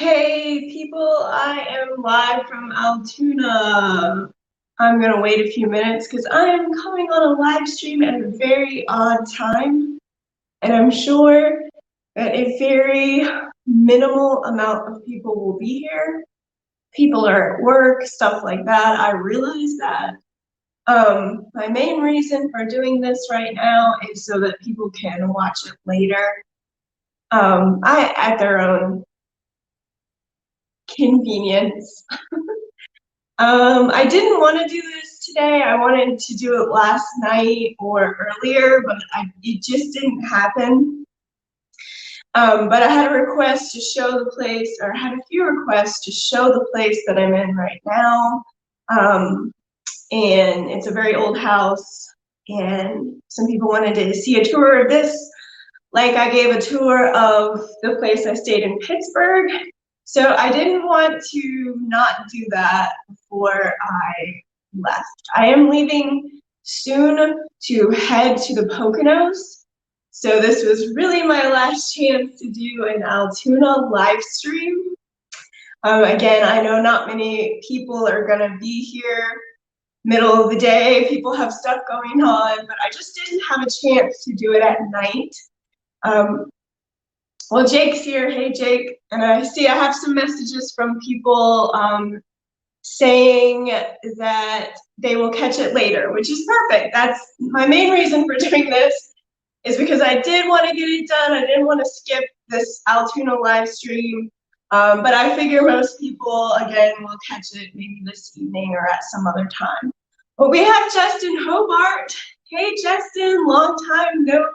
Hey people, I am live from Altoona. I'm gonna wait a few minutes because I am coming on a live stream at a very odd time, and I'm sure that a very minimal amount of people will be here. People are at work, stuff like that. I realize that. My main reason for doing this right now is so that people can watch it later. At their own convenience. I didn't want to do this today. I wanted to do it last night or earlier, but it just didn't happen. But I had a request to show the place, or I had a few requests to show the place that I'm in right now. And it's a very old house, and some people wanted to see a tour of this. Like I gave a tour of the place I stayed in Pittsburgh. So I didn't want to not do that before I left. I am leaving soon to head to the Poconos. So this was really my last chance to do an Altoona live stream. Again, I know not many people are gonna be here middle of the day. People have stuff going on, but I just didn't have a chance to do it at night. Well, Jake's here. Hey, Jake. And I see I have some messages from people saying that they will catch it later, which is perfect. That's my main reason for doing this, is because I did want to get it done. I didn't want to skip this Altoona live stream. But I figure most people, again, will catch it maybe this evening or at some other time. But we have Justin Hobart. Hey, Justin, long time no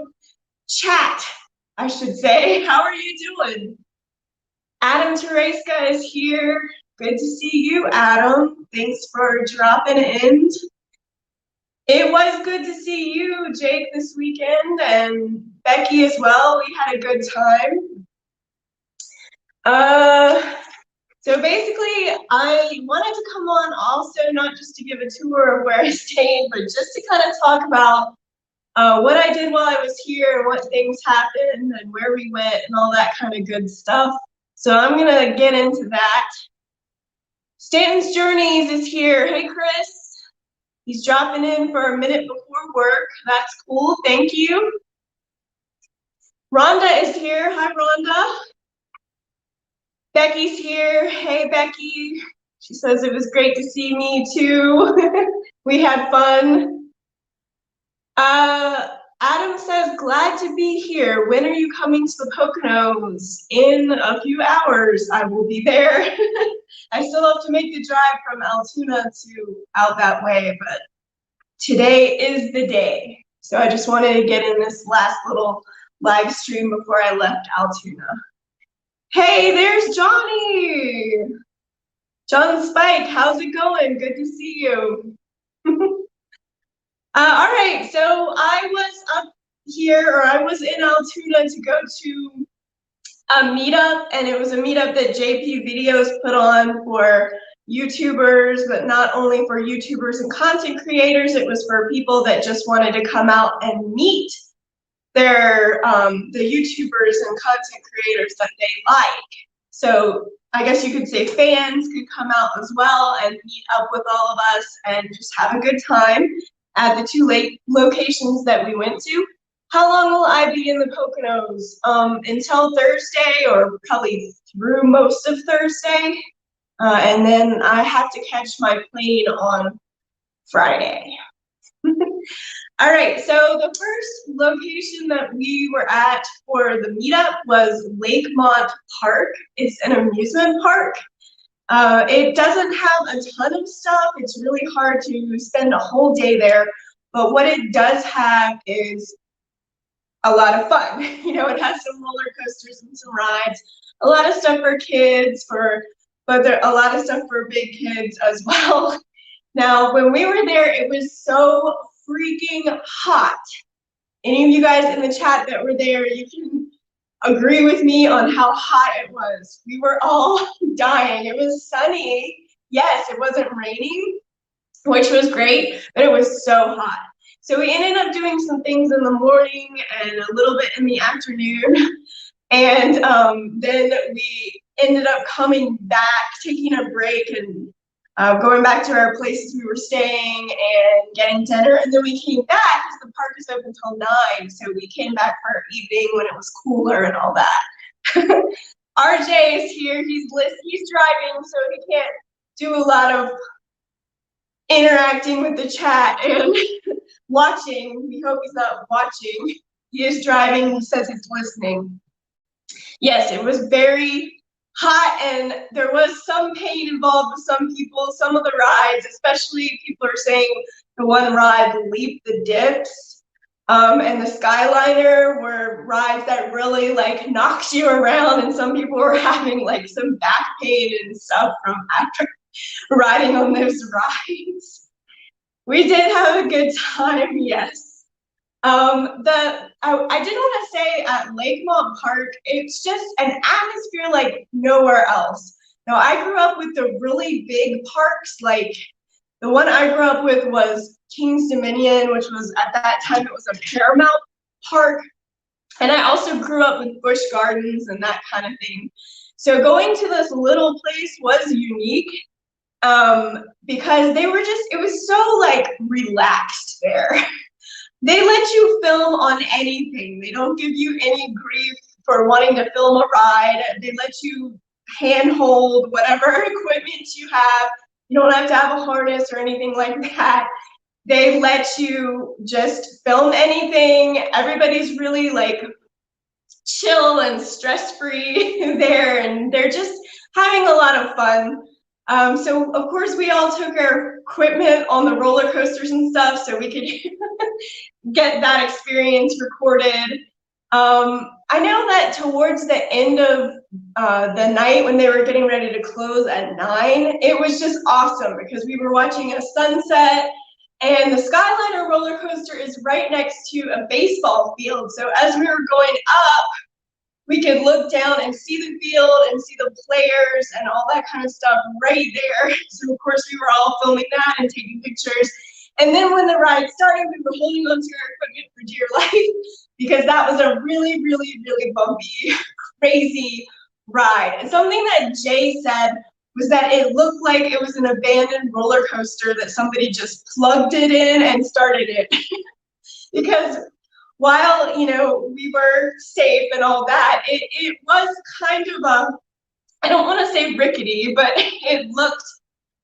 chat, I should say. How are you doing? Adam Tereska is here. Good to see you, Adam. Thanks for dropping in. It was good to see you, Jake, this weekend, and Becky as well. We had a good time. So basically, I wanted to come on also not just to give a tour of where I stayed, but just to kind of talk about what I did while I was here, and what things happened, and where we went, and all that kind of good stuff. So I'm gonna get into that. Stanton's Journeys is here. Hey, Chris. He's dropping in for a minute before work. That's cool. Thank you. Rhonda is here. Hi, Rhonda. Becky's here. Hey, Becky. She says it was great to see me too. We had fun. Adam says, glad to be here. When are you coming to the Poconos? In a few hours, I will be there. I still have to make the drive from Altoona to out that way, but today is the day. So I just wanted to get in this last little live stream before I left Altoona. Hey, there's Johnny. John Spike, how's it going? Good to see you. All right, so I was up here, or I was in Altoona to go to a meetup, and it was a meetup that JPVideos put on for YouTubers, but not only for YouTubers and content creators. It was for people that just wanted to come out and meet their the YouTubers and content creators that they like. So I guess you could say fans could come out as well and meet up with all of us and just have a good time at the two lake locations that we went to. How long will I be in the Poconos? Until Thursday, or probably through most of Thursday. And then I have to catch my plane on Friday. All right, so the first location that we were at for the meetup was Lakemont Park. It's an amusement park. It doesn't have a ton of stuff. It's really hard to spend a whole day there, but what it does have is a lot of fun. You know, it has some roller coasters and some rides, a lot of stuff for kids, but there a lot of stuff for big kids as well. Now, when we were there, it was so freaking hot. Any of you guys in the chat that were there, you can agree with me on how hot it was. We were all dying. It was sunny. Yes, it wasn't raining, which was great, but it was so hot. So we ended up doing some things in the morning and a little bit in the afternoon. And then we ended up coming back, taking a break, and going back to our places we were staying and getting dinner. And then we came back because the park is open till 9. So we came back for our evening when it was cooler and all that. RJ is here. He's driving, so he can't do a lot of interacting with the chat and watching. We hope he's not watching. He is driving. He says he's listening. Yes, it was very hot, and there was some pain involved with some people. Some of the rides, especially people are saying the one ride, Leap the Dips, and the Skyliner were rides that really like knocked you around, and some people were having like some back pain and stuff from after riding on those rides. We did have a good time, yes. I did want to say at Lakemont Park, it's just an atmosphere like nowhere else. Now, I grew up with the really big parks, like the one I grew up with was King's Dominion, which was at that time, it was a Paramount Park. And I also grew up with Busch Gardens and that kind of thing. So going to this little place was unique because it was so like relaxed there. They let you film on anything. They don't give you any grief for wanting to film a ride. They let you handhold whatever equipment you have. You don't have to have a harness or anything like that. They let you just film anything. Everybody's really like chill and stress-free there, and they're just having a lot of fun. So of course we all took our equipment on the roller coasters and stuff so we could get that experience recorded. I know that towards the end of the night when they were getting ready to close at 9, it was just awesome because we were watching a sunset, and the Skyliner roller coaster is right next to a baseball field. So as we were going up, we could look down and see the field and see the players and all that kind of stuff right there. So of course we were all filming that and taking pictures. And then when the ride started, we were holding onto our equipment for dear life because that was a really, really, really bumpy, crazy ride. And something that Jay said was that it looked like it was an abandoned roller coaster that somebody just plugged it in and started it. Because while, you know, we were safe and all that, it was kind of I don't want to say rickety, but it looked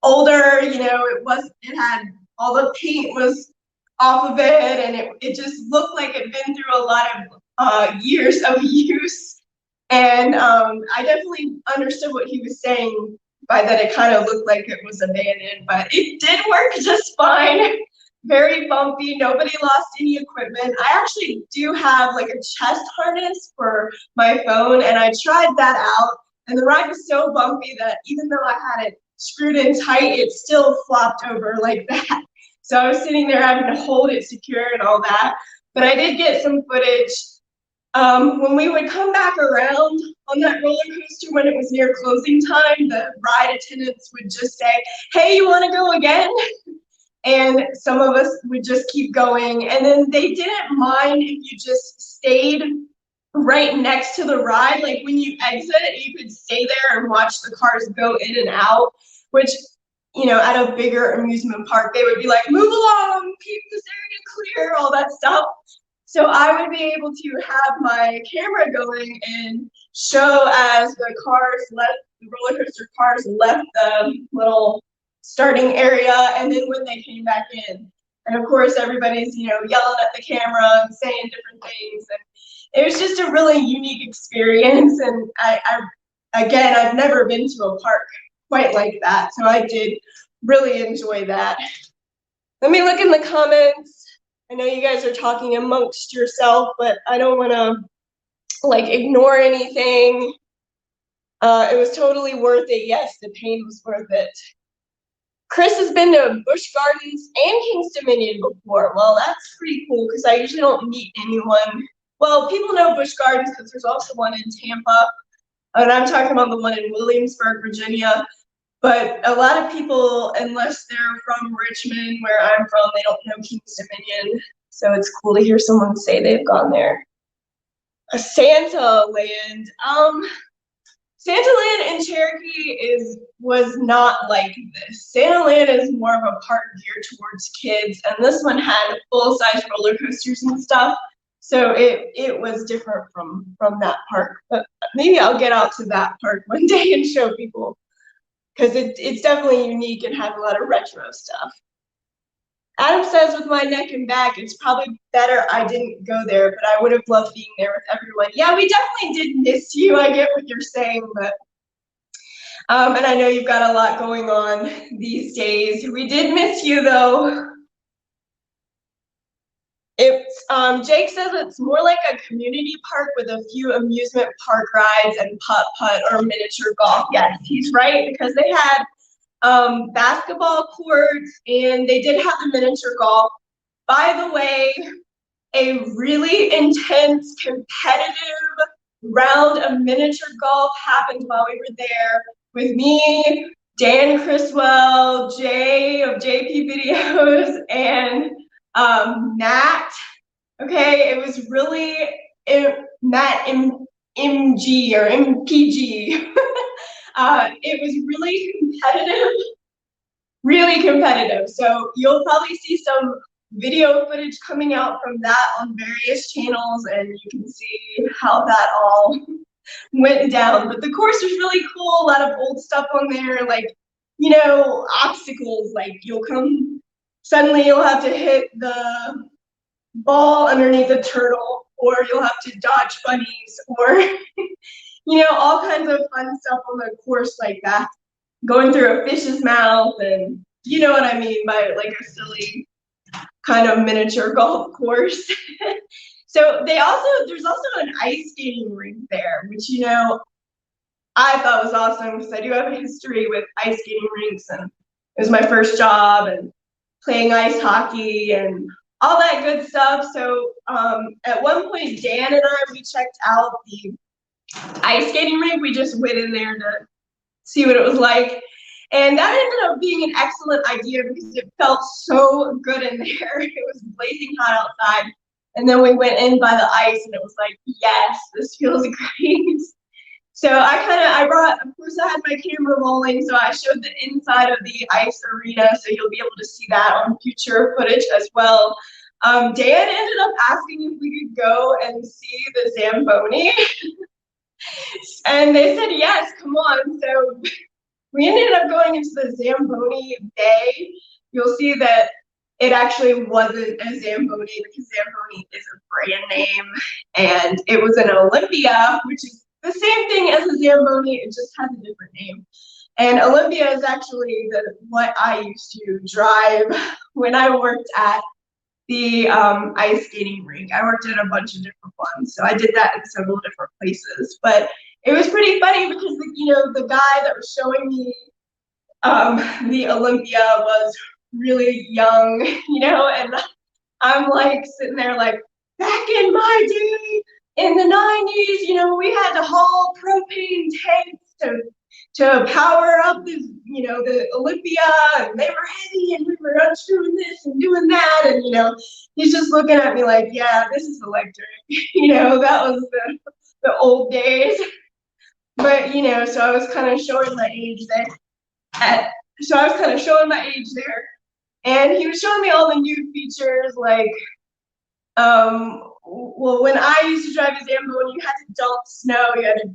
older, you know, it had, all the paint was off of it, and it just looked like it'd been through a lot of years of use. And I definitely understood what he was saying by that it kind of looked like it was abandoned, but it did work just fine. Very bumpy, nobody lost any equipment. I actually do have like a chest harness for my phone, and I tried that out, and the ride was so bumpy that even though I had it screwed in tight, it still flopped over like that. So I was sitting there having to hold it secure and all that, but I did get some footage. When we would come back around on that roller coaster when it was near closing time, the ride attendants would just say, "Hey, you want to go again?" And some of us would just keep going. And then they didn't mind if you just stayed right next to the ride. Like when you exit, you could stay there and watch the cars go in and out, which, you know, at a bigger amusement park, they would be like, "Move along, keep this area clear," all that stuff. So I would be able to have my camera going and show as the roller coaster cars left the little starting area, and then when they came back in. And of course, everybody's, you know, yelling at the camera and saying different things. And it was just a really unique experience. And again, I've never been to a park quite like that. So I did really enjoy that. Let me look in the comments. I know you guys are talking amongst yourself, but I don't want to like ignore anything. It was totally worth it. Yes, the pain was worth it. Chris has been to Busch Gardens and King's Dominion before. Well, that's pretty cool because I usually don't meet anyone. Well, people know Busch Gardens because there's also one in Tampa, and I'm talking about the one in Williamsburg, Virginia. But a lot of people, unless they're from Richmond, where I'm from, they don't know King's Dominion. So it's cool to hear someone say they've gone there. A Santa land. Santaland in Cherokee was not like this. Santaland is more of a park geared towards kids, and this one had full-size roller coasters and stuff. So it was different from that park. But maybe I'll get out to that park one day and show people, because it's definitely unique and has a lot of retro stuff. Adam says with my neck and back, it's probably better I didn't go there, but I would have loved being there with everyone. Yeah, we definitely did miss you. I get what you're saying, but and I know you've got a lot going on these days. We did miss you though. It's Jake says it's more like a community park with a few amusement park rides and putt-putt or miniature golf. Yes, he's right, because they had basketball courts, and they did have the miniature golf. By the way, a really intense competitive round of miniature golf happened while we were there with me, Dan Criswell, Jay of JPVideos, and Matt. Okay, it was really Matt MG or MPG. It was really competitive. So you'll probably see some video footage coming out from that on various channels, and you can see how that all went down. But the course was really cool, a lot of old stuff on there, like, you know, obstacles, like suddenly you'll have to hit the ball underneath a turtle, or you'll have to dodge bunnies, or you know, all kinds of fun stuff on the course like that. Going through a fish's mouth, and you know what I mean by like a silly kind of miniature golf course. So there's also an ice skating rink there, which, you know, I thought was awesome because I do have a history with ice skating rinks, and it was my first job, and playing ice hockey and all that good stuff. So at one point, Dan and I, we checked out the ice skating rink. We just went in there to see what it was like. And that ended up being an excellent idea because it felt so good in there. It was blazing hot outside. And then we went in by the ice, and it was like, yes, this feels great. So I of course I had my camera rolling, so I showed the inside of the ice arena, so you'll be able to see that on future footage as well. Dan ended up asking if we could go and see the Zamboni. And they said, yes, come on. So we ended up going into the Zamboni Bay. You'll see that it actually wasn't a Zamboni, because Zamboni is a brand name, and it was an Olympia, which is the same thing as a Zamboni, it just has a different name. And Olympia is actually what I used to drive when I worked at the ice skating rink. I worked at a bunch of different ones, so I did that in several different places. But it was pretty funny because the guy that was showing me the Olympia was really young, and I'm like sitting there like, back in my day in the 90s, we had to haul propane tanks to power up this, the Olympia, and they were heavy, and we were unscrewing this and doing that, and he's just looking at me like, yeah, this is electric. That was the old days. But so I was kind of showing my age there. And he was showing me all the new features, like, well, when I used to drive a Zamboni, you had to dump snow. You had to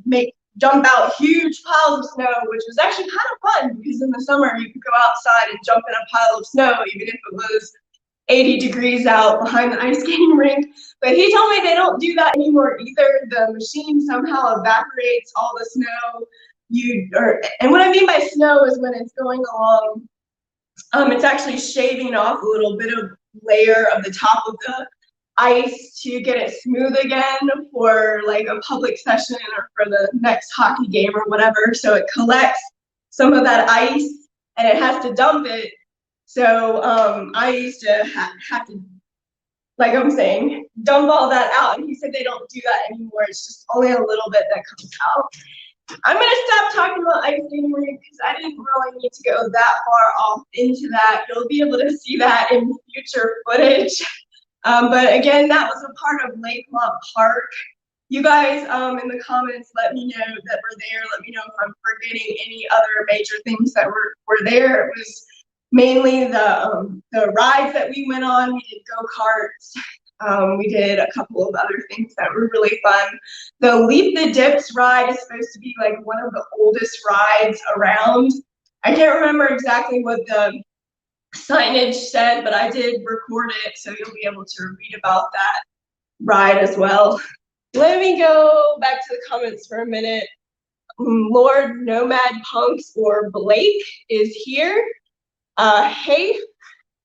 dump out huge piles of snow, which was actually kind of fun because in the summer you could go outside and jump in a pile of snow, even if it was 80 degrees out behind the ice skating rink. But he told me they don't do that anymore either. The machine somehow evaporates all the snow. And what I mean by snow is when it's going along, it's actually shaving off a little bit of layer of the top of the ice to get it smooth again for like a public session or for the next hockey game or whatever. So it collects some of that ice and it has to dump it. So I used to have to, like I'm saying, dump all that out, and he said they don't do that anymore. It's just only a little bit that comes out. I'm gonna stop talking about ice skating rink because I didn't really need to go that far off into that. You'll be able to see that in future footage. But again, that was a part of Lakemont Park. You guys in the comments let me know that we're there. Let me know if I'm forgetting any other major things that were there. It was mainly the rides that we went on. We did go-karts. We did a couple of other things that were really fun. The Leap the Dips ride is supposed to be like one of the oldest rides around. I can't remember exactly what the signage said, but I did record it, so you'll be able to read about that ride as well. Let me go back to the comments for a minute. Lord Nomad Punks or Blake is here. Hey,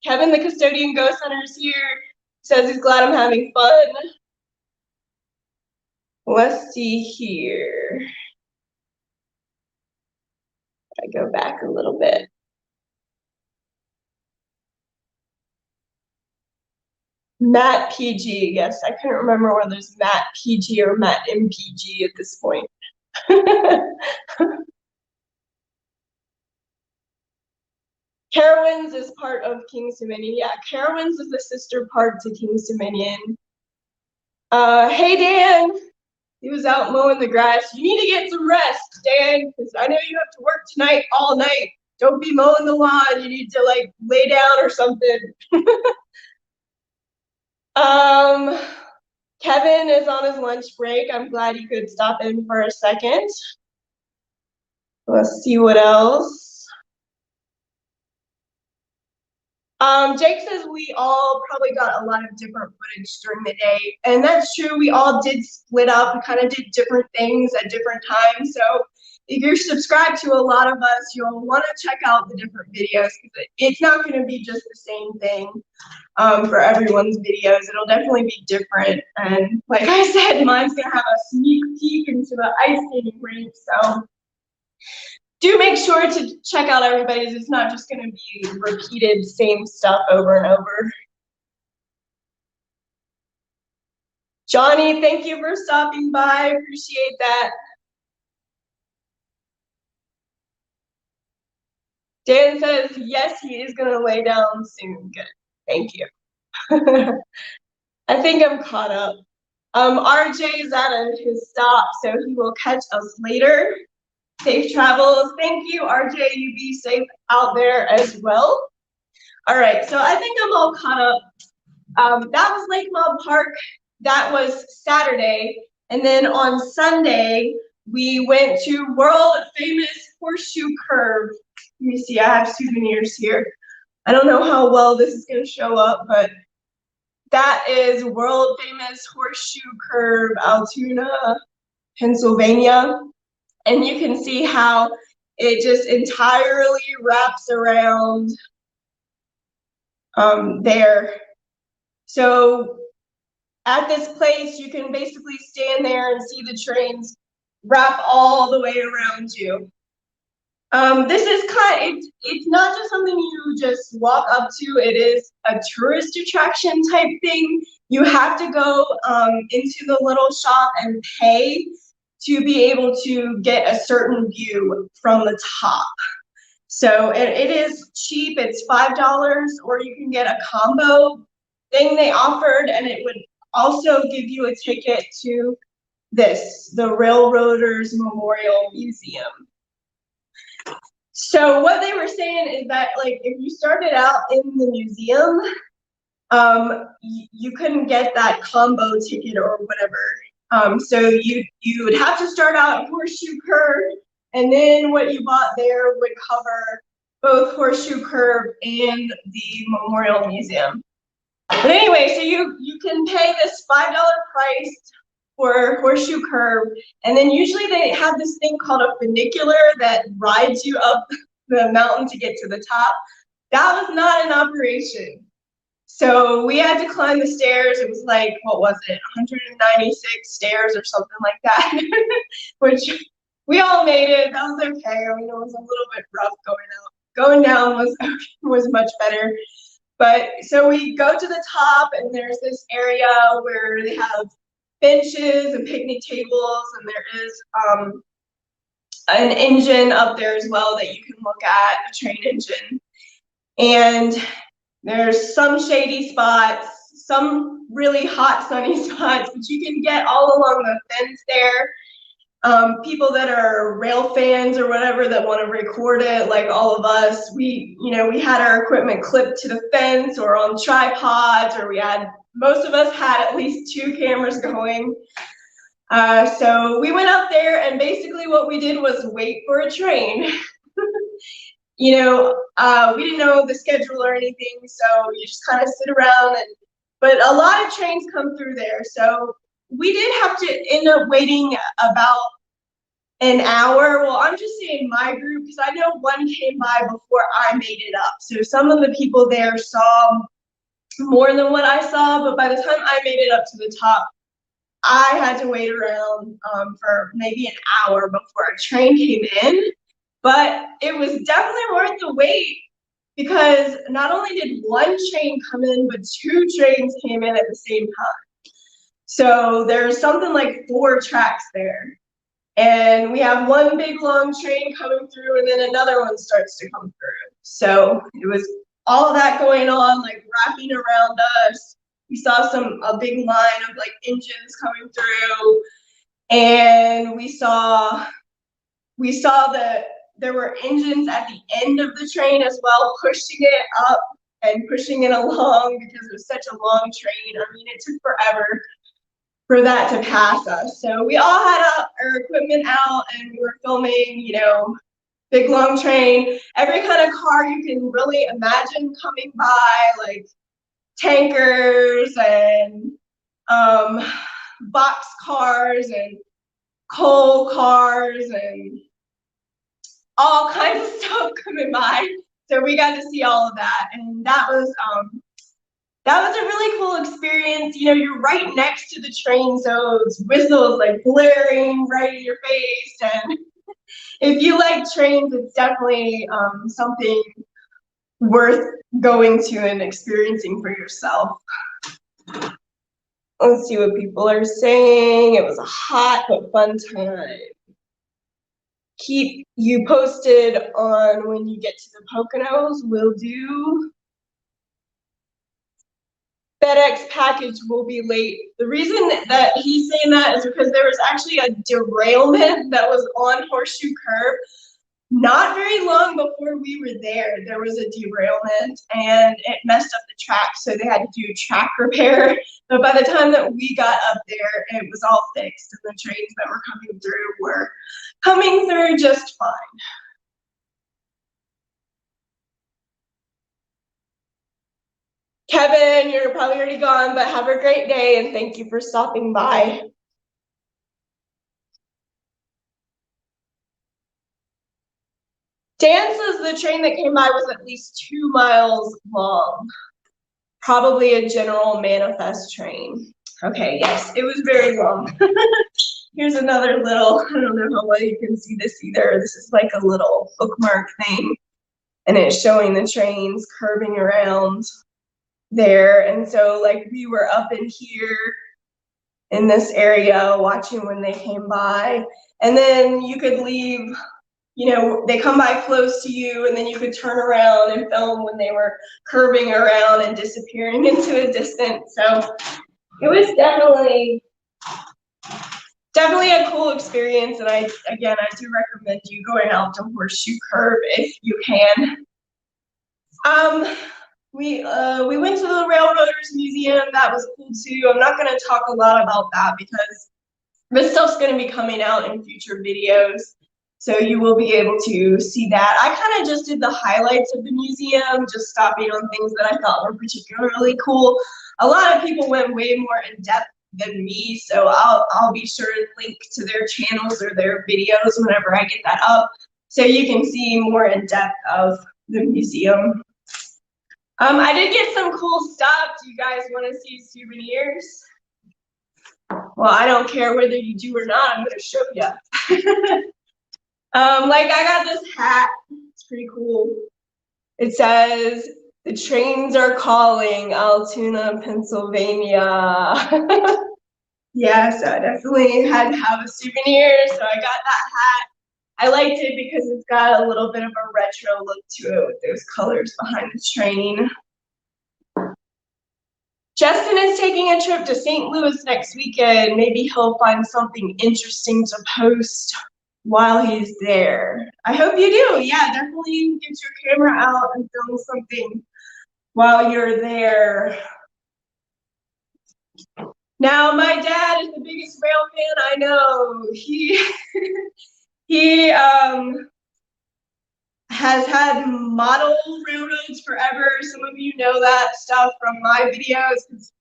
Kevin, the custodian ghost hunter, is here. Says he's glad I'm having fun. Let's see here. I go back a little bit. Matt PG, yes, I couldn't remember whether it's Matt PG or Matt MPG at this point. Carowinds is part of King's Dominion. Yeah, Carowinds is the sister part to King's Dominion. Hey Dan, he was out mowing the grass. You need to get some rest, Dan, because I know you have to work tonight all night. Don't be mowing the lawn. You need to like lay down or something. Kevin is on his lunch break. I'm glad you could stop in for a second. Let's see what else. Jake says we all probably got a lot of different footage during the day, and that's true. We all did split up and kind of did different things at different times. So if you're subscribed to a lot of us, you'll want to check out the different videos, because it's not going to be just the same thing for everyone's videos. It'll definitely be different. And like I said, mine's going to have a sneak peek into the ice skating rink. So do make sure to check out everybody's. It's not just going to be repeated same stuff over and over. Johnny, thank you for stopping by. Appreciate that. Dan says, yes, he is going to lay down soon. Good. Thank you. I think I'm caught up. RJ is at his stop, so he will catch us later. Safe travels. Thank you, RJ. You be safe out there as well. All right, so I think I'm all caught up. That was Lakemont Park. That was Saturday. And then on Sunday, we went to world famous Horseshoe Curve. Let me see, I have souvenirs here. I don't know how well this is going to show up, but that is world famous Horseshoe Curve, Altoona, Pennsylvania. And you can see how it just entirely wraps around there. So at this place, you can basically stand there and see the trains wrap all the way around you. This is it's not just something you just walk up to. It is a tourist attraction type thing. You have to go into the little shop and pay to be able to get a certain view from the top. So it is cheap. It's $5, or you can get a combo thing they offered, and it would also give you a ticket to the Railroaders Memorial Museum. So what they were saying is that, like, if you started out in the museum, you couldn't get that combo ticket or whatever. So you would have to start out at Horseshoe Curve, and then what you bought there would cover both Horseshoe Curve and the Memorial Museum. But anyway, so you can pay this $5 price for Horseshoe Curve, and then usually they have this thing called a funicular that rides you up the mountain to get to the top. That was not in operation. So we had to climb the stairs. It was like, what was it, 196 stairs or something like that, which we all made it. That was okay. I mean, it was a little bit rough going out. Going down was much better. But so we go to the top, and there's this area where they have benches and picnic tables, and there is an engine up there as well that you can look at, a train engine. And there's some shady spots, some really hot sunny spots, but you can get all along the fence there. People that are rail fans or whatever that want to record it, like all of us, we had our equipment clipped to the fence or on tripods, or most of us had at least 2 cameras going. So we went up there, and basically what we did was wait for a train. We didn't know the schedule or anything, so you just kind of sit around, but a lot of trains come through there. So we did have to end up waiting about an hour. Well, I'm just saying my group, because I know one came by before I made it up. So some of the people there saw more than what I saw, but by the time I made it up to the top, I had to wait around for maybe an hour before a train came in. But it was definitely worth the wait, because not only did one train come in, but 2 trains came in at the same time. So there's something like 4 tracks there. And we have one big long train coming through, and then another one starts to come through. So it was all of that going on, like wrapping around us. We saw a big line of like engines coming through, and we saw that there were engines at the end of the train as well, pushing it up and pushing it along, because it was such a long train. I mean, it took forever for that to pass us. So we all had our equipment out, and we were filming, big long train, every kind of car you can really imagine coming by, like tankers and box cars and coal cars and all kinds of stuff coming by. So we got to see all of that, and that was a really cool experience. You're right next to the train, so it's whistles like blaring right in your face. And if you like trains, it's definitely something worth going to and experiencing for yourself. Let's see what people are saying. It was a hot but fun time. Keep you posted on when you get to the Poconos. Will do. FedEx package will be late. The reason that he's saying that is because there was actually a derailment that was on Horseshoe Curve. Not very long before we were there, there was a derailment, and it messed up the track, so they had to do track repair. But by the time that we got up there, it was all fixed, and the trains that were coming through just fine. Kevin, you're probably already gone, but have a great day, and thank you for stopping by. Dan says the train that came by was at least 2 miles long. Probably a general manifest train. Okay, yes, it was very long. Here's another little, I don't know how well you can see this either. This is like a little bookmark thing, and it's showing the trains curving around there. And so like we were up in here in this area watching when they came by, and then you could leave, they come by close to you, and then you could turn around and film when they were curving around and disappearing into a distance. So it was definitely a cool experience, and I do recommend you going out to Horseshoe Curve if you can. We went to the Railroaders Museum. That was cool too. I'm not going to talk a lot about that because this stuff's going to be coming out in future videos, so you will be able to see that. I kind of just did the highlights of the museum, just stopping on things that I thought were particularly cool. A lot of people went way more in depth than me, so I'll be sure to link to their channels or their videos whenever I get that up, so you can see more in depth of the museum. I did get some cool stuff. Do you guys want to see souvenirs? Well, I don't care whether you do or not. I'm going to show you. Like I got this hat. It's pretty cool. It says, "The trains are calling, Altoona, Pennsylvania." Yeah, so I definitely had to have a souvenir, so I got that hat. I liked it because it's got a little bit of a retro look to it with those colors behind the train. Justin is taking a trip to St. Louis next weekend. Maybe he'll find something interesting to post while he's there. I hope you do. Yeah, definitely get your camera out and film something while you're there. Now, my dad is the biggest rail fan I know. He has had model railroads forever. Some of you know that stuff from my videos.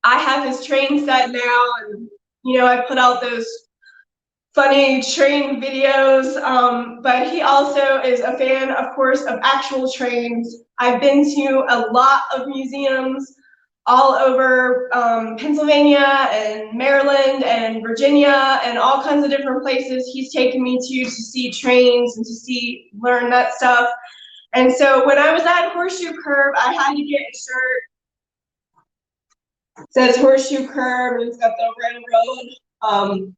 I have his train set now, and you know, I put out those funny train videos, but he also is a fan, of course, of actual trains. I've been to a lot of museums all over Pennsylvania and Maryland and Virginia and all kinds of different places he's taken me to see trains and to learn that stuff. And so when I was at Horseshoe Curve, I had to get a shirt. It says Horseshoe Curve, and it's got the railroad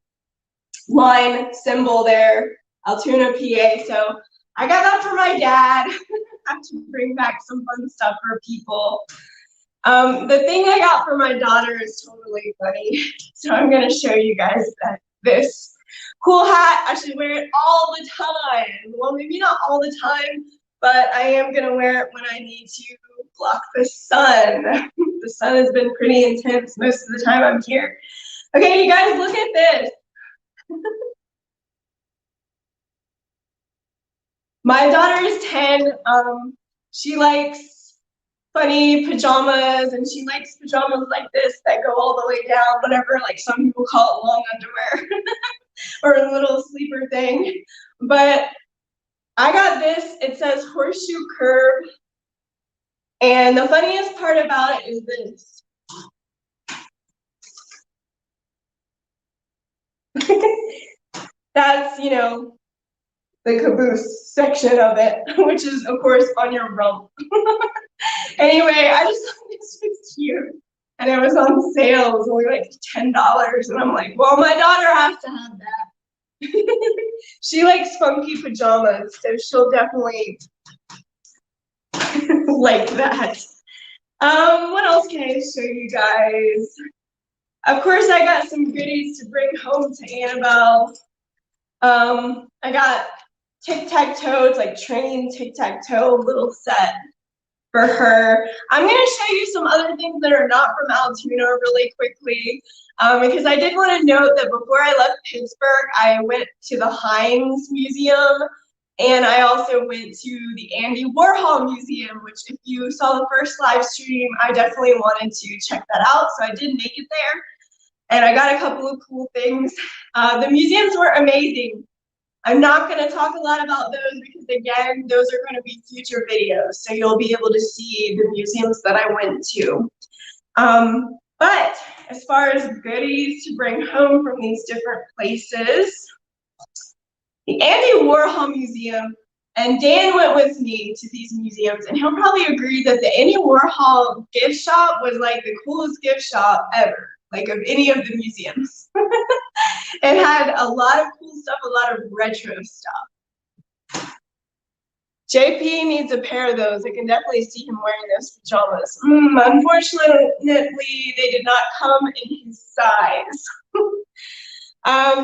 line symbol there, Altoona, PA. So I got that for my dad. I have to bring back some fun stuff for people. The thing I got for my daughter is totally funny. So I'm gonna show you guys this cool hat. I should wear it all the time. Well, maybe not all the time, but I am gonna wear it when I need to block the sun. The sun has been pretty intense most of the time I'm here. Okay, you guys, look at this. My daughter is 10. She likes funny pajamas, and she likes pajamas like this that go all the way down, whatever, like some people call it long underwear or a little sleeper thing. But I got this. It says Horseshoe Curve. And the funniest part about it is this. That's, you know, the caboose section of it, which is, of course, on your rump. Anyway, I just thought this was cute. And it was on sale. It was only like $10. And I'm like, well, my daughter has to have that. She likes funky pajamas, so she'll definitely like that. What else can I show you guys? Of course, I got some goodies to bring home to Annabelle. I got tic-tac-toe. It's like train tic-tac-toe little set for her. I'm going to show you some other things that are not from Altoona really quickly, because I did want to note that before I left Pittsburgh, I went to the Heinz Museum, and I also went to the Andy Warhol Museum, which if you saw the first live stream, I definitely wanted to check that out, so I did make it there, and I got a couple of cool things. The museums were amazing. I'm not going to talk a lot about those because, again, those are going to be future videos, so you'll be able to see the museums that I went to. But as far as goodies to bring home from these different places, the Andy Warhol Museum, and Dan went with me to these museums, and he'll probably agree that the Andy Warhol gift shop was like the coolest gift shop ever, like of any of the museums. It had a lot of cool stuff, a lot of retro stuff. JP needs a pair of those. I can definitely see him wearing those pajamas. Unfortunately, they did not come in his size.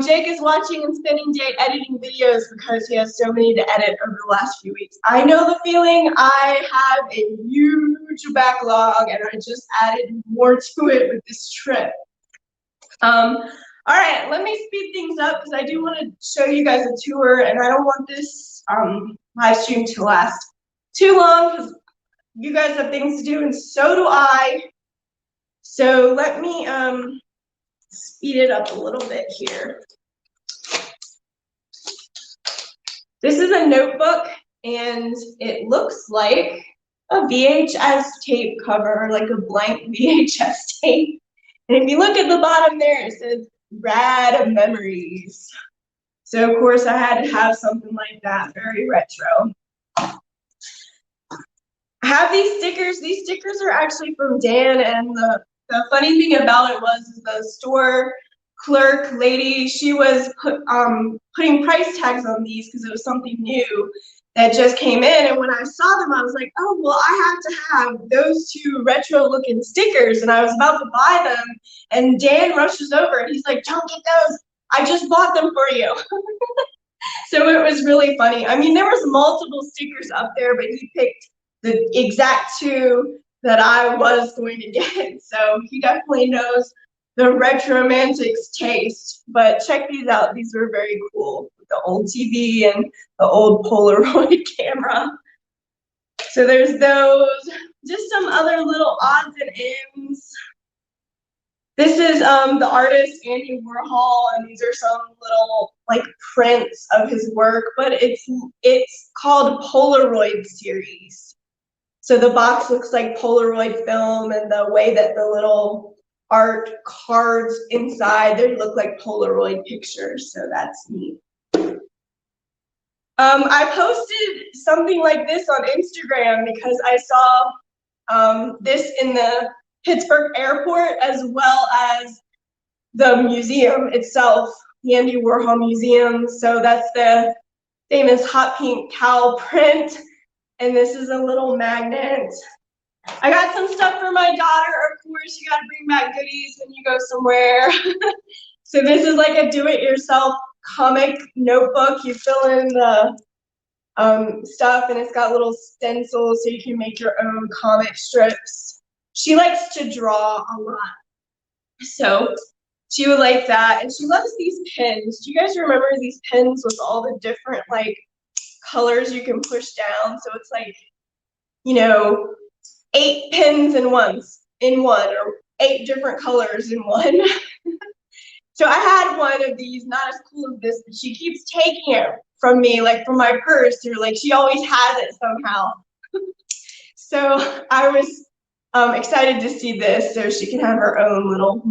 Jake is watching and spending day editing videos because he has so many to edit over the last few weeks. I know the feeling. I have a huge backlog, and I just added more to it with this trip. All right, let me speed things up because I do want to show you guys a tour, and I don't want this live stream to last too long because you guys have things to do, and so do I. So let me speed it up a little bit here. This is a notebook, and it looks like a VHS tape cover, like a blank VHS tape. And if you look at the bottom there, it says Rad Memories. So of course I had to have something like that, very retro. I have these stickers. These stickers are actually from Dan, and the funny thing about it was the store clerk lady, she was putting price tags on these because it was something new. that just came in, and when I saw them, I was like, oh, well, I have to have those two retro looking stickers, and I was about to buy them, and Dan rushes over and he's like, don't get those, I just bought them for you. So it was really funny. I mean, there was multiple stickers up there, but he picked the exact two that I was going to get. So he definitely knows the Retromantics taste. But check these out. These were very cool. The old TV and the old Polaroid camera. So there's those. Just some other little odds and ends. This is the artist Andy Warhol, and these are some little like prints of his work, but it's called Polaroid series. So the box looks like Polaroid film, and the way that the little art cards inside, they look like Polaroid pictures, so that's neat. I posted something like this on Instagram because I saw this in the Pittsburgh airport, as well as the museum itself, the Andy Warhol Museum. So that's the famous hot pink cow print. And this is a little magnet. I got some stuff for my daughter. Of course, you gotta bring back goodies when you go somewhere. So this is like a do-it-yourself comic notebook. You fill in the stuff, and it's got little stencils so you can make your own comic strips. She likes to draw a lot, so she would like that, and she loves these pins. Do you guys remember these pins with all the different like colors you can push down? So it's like, you know, 8 pins in one, or 8 different colors in one. So I had one of these, not as cool as this, but she keeps taking it from me, like from my purse, or like she always has it somehow. So I was excited to see this, so she can have her own little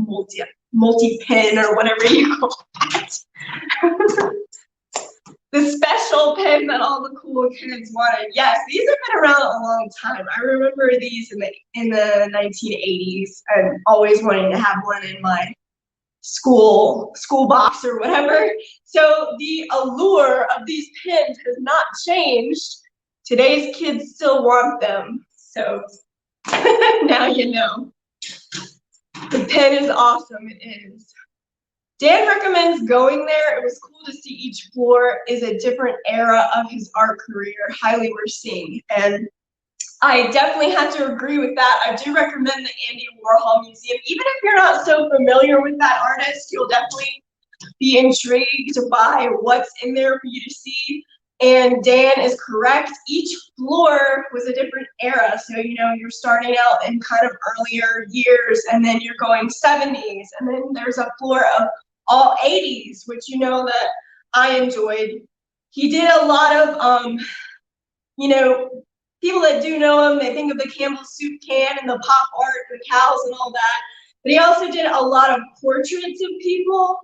multi-pin or whatever you call that. The special pin that all the cool kids wanted. Yes, these have been around a long time. I remember these in the 1980s, and always wanting to have one in my school box or whatever. So the allure of these pins has not changed. Today's kids still want them. So now you know. The pen is awesome, it is. Dan recommends going there. It was cool to see each floor is a different era of his art career. Highly worth seeing. And I definitely have to agree with that. I do recommend the Andy Warhol Museum. Even if you're not so familiar with that artist, you'll definitely be intrigued by what's in there for you to see. And Dan is correct. Each floor was a different era. So, you know, you're starting out in kind of earlier years, and then you're going 70s, and then there's a floor of all 80s, which you know that I enjoyed. He did a lot of, you know, people that do know him, they think of the Campbell's soup can and the pop art, the cows and all that. But he also did a lot of portraits of people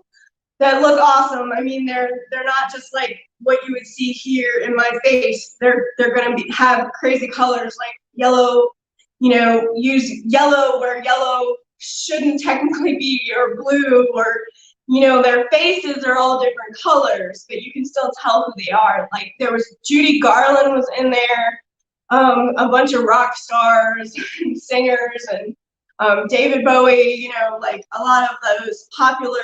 that look awesome. I mean, they're not just like what you would see here in my face. They're gonna have crazy colors like yellow, you know, use yellow where yellow shouldn't technically be, or blue, or, you know, their faces are all different colors, but you can still tell who they are. Like there was Judy Garland was in there, a bunch of rock stars and singers, and David Bowie, you know, like a lot of those popular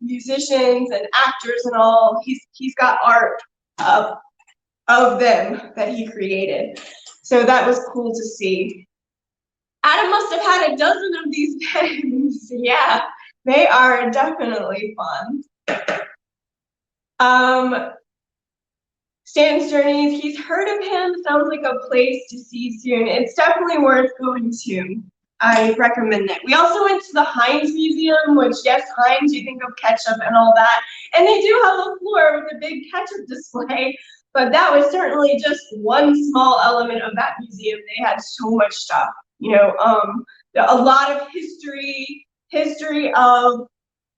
musicians and actors and all. He's got art of them that he created. So that was cool to see. Adam must have had a dozen of these pens. Yeah, they are definitely fun. Stan's Journeys, he's heard of him, sounds like a place to see soon. It's definitely worth going to. I recommend it. We also went to the Heinz Museum, which, yes, Heinz, you think of ketchup and all that. And they do have a floor with a big ketchup display, but that was certainly just one small element of that museum. They had so much stuff, you know, a lot of history of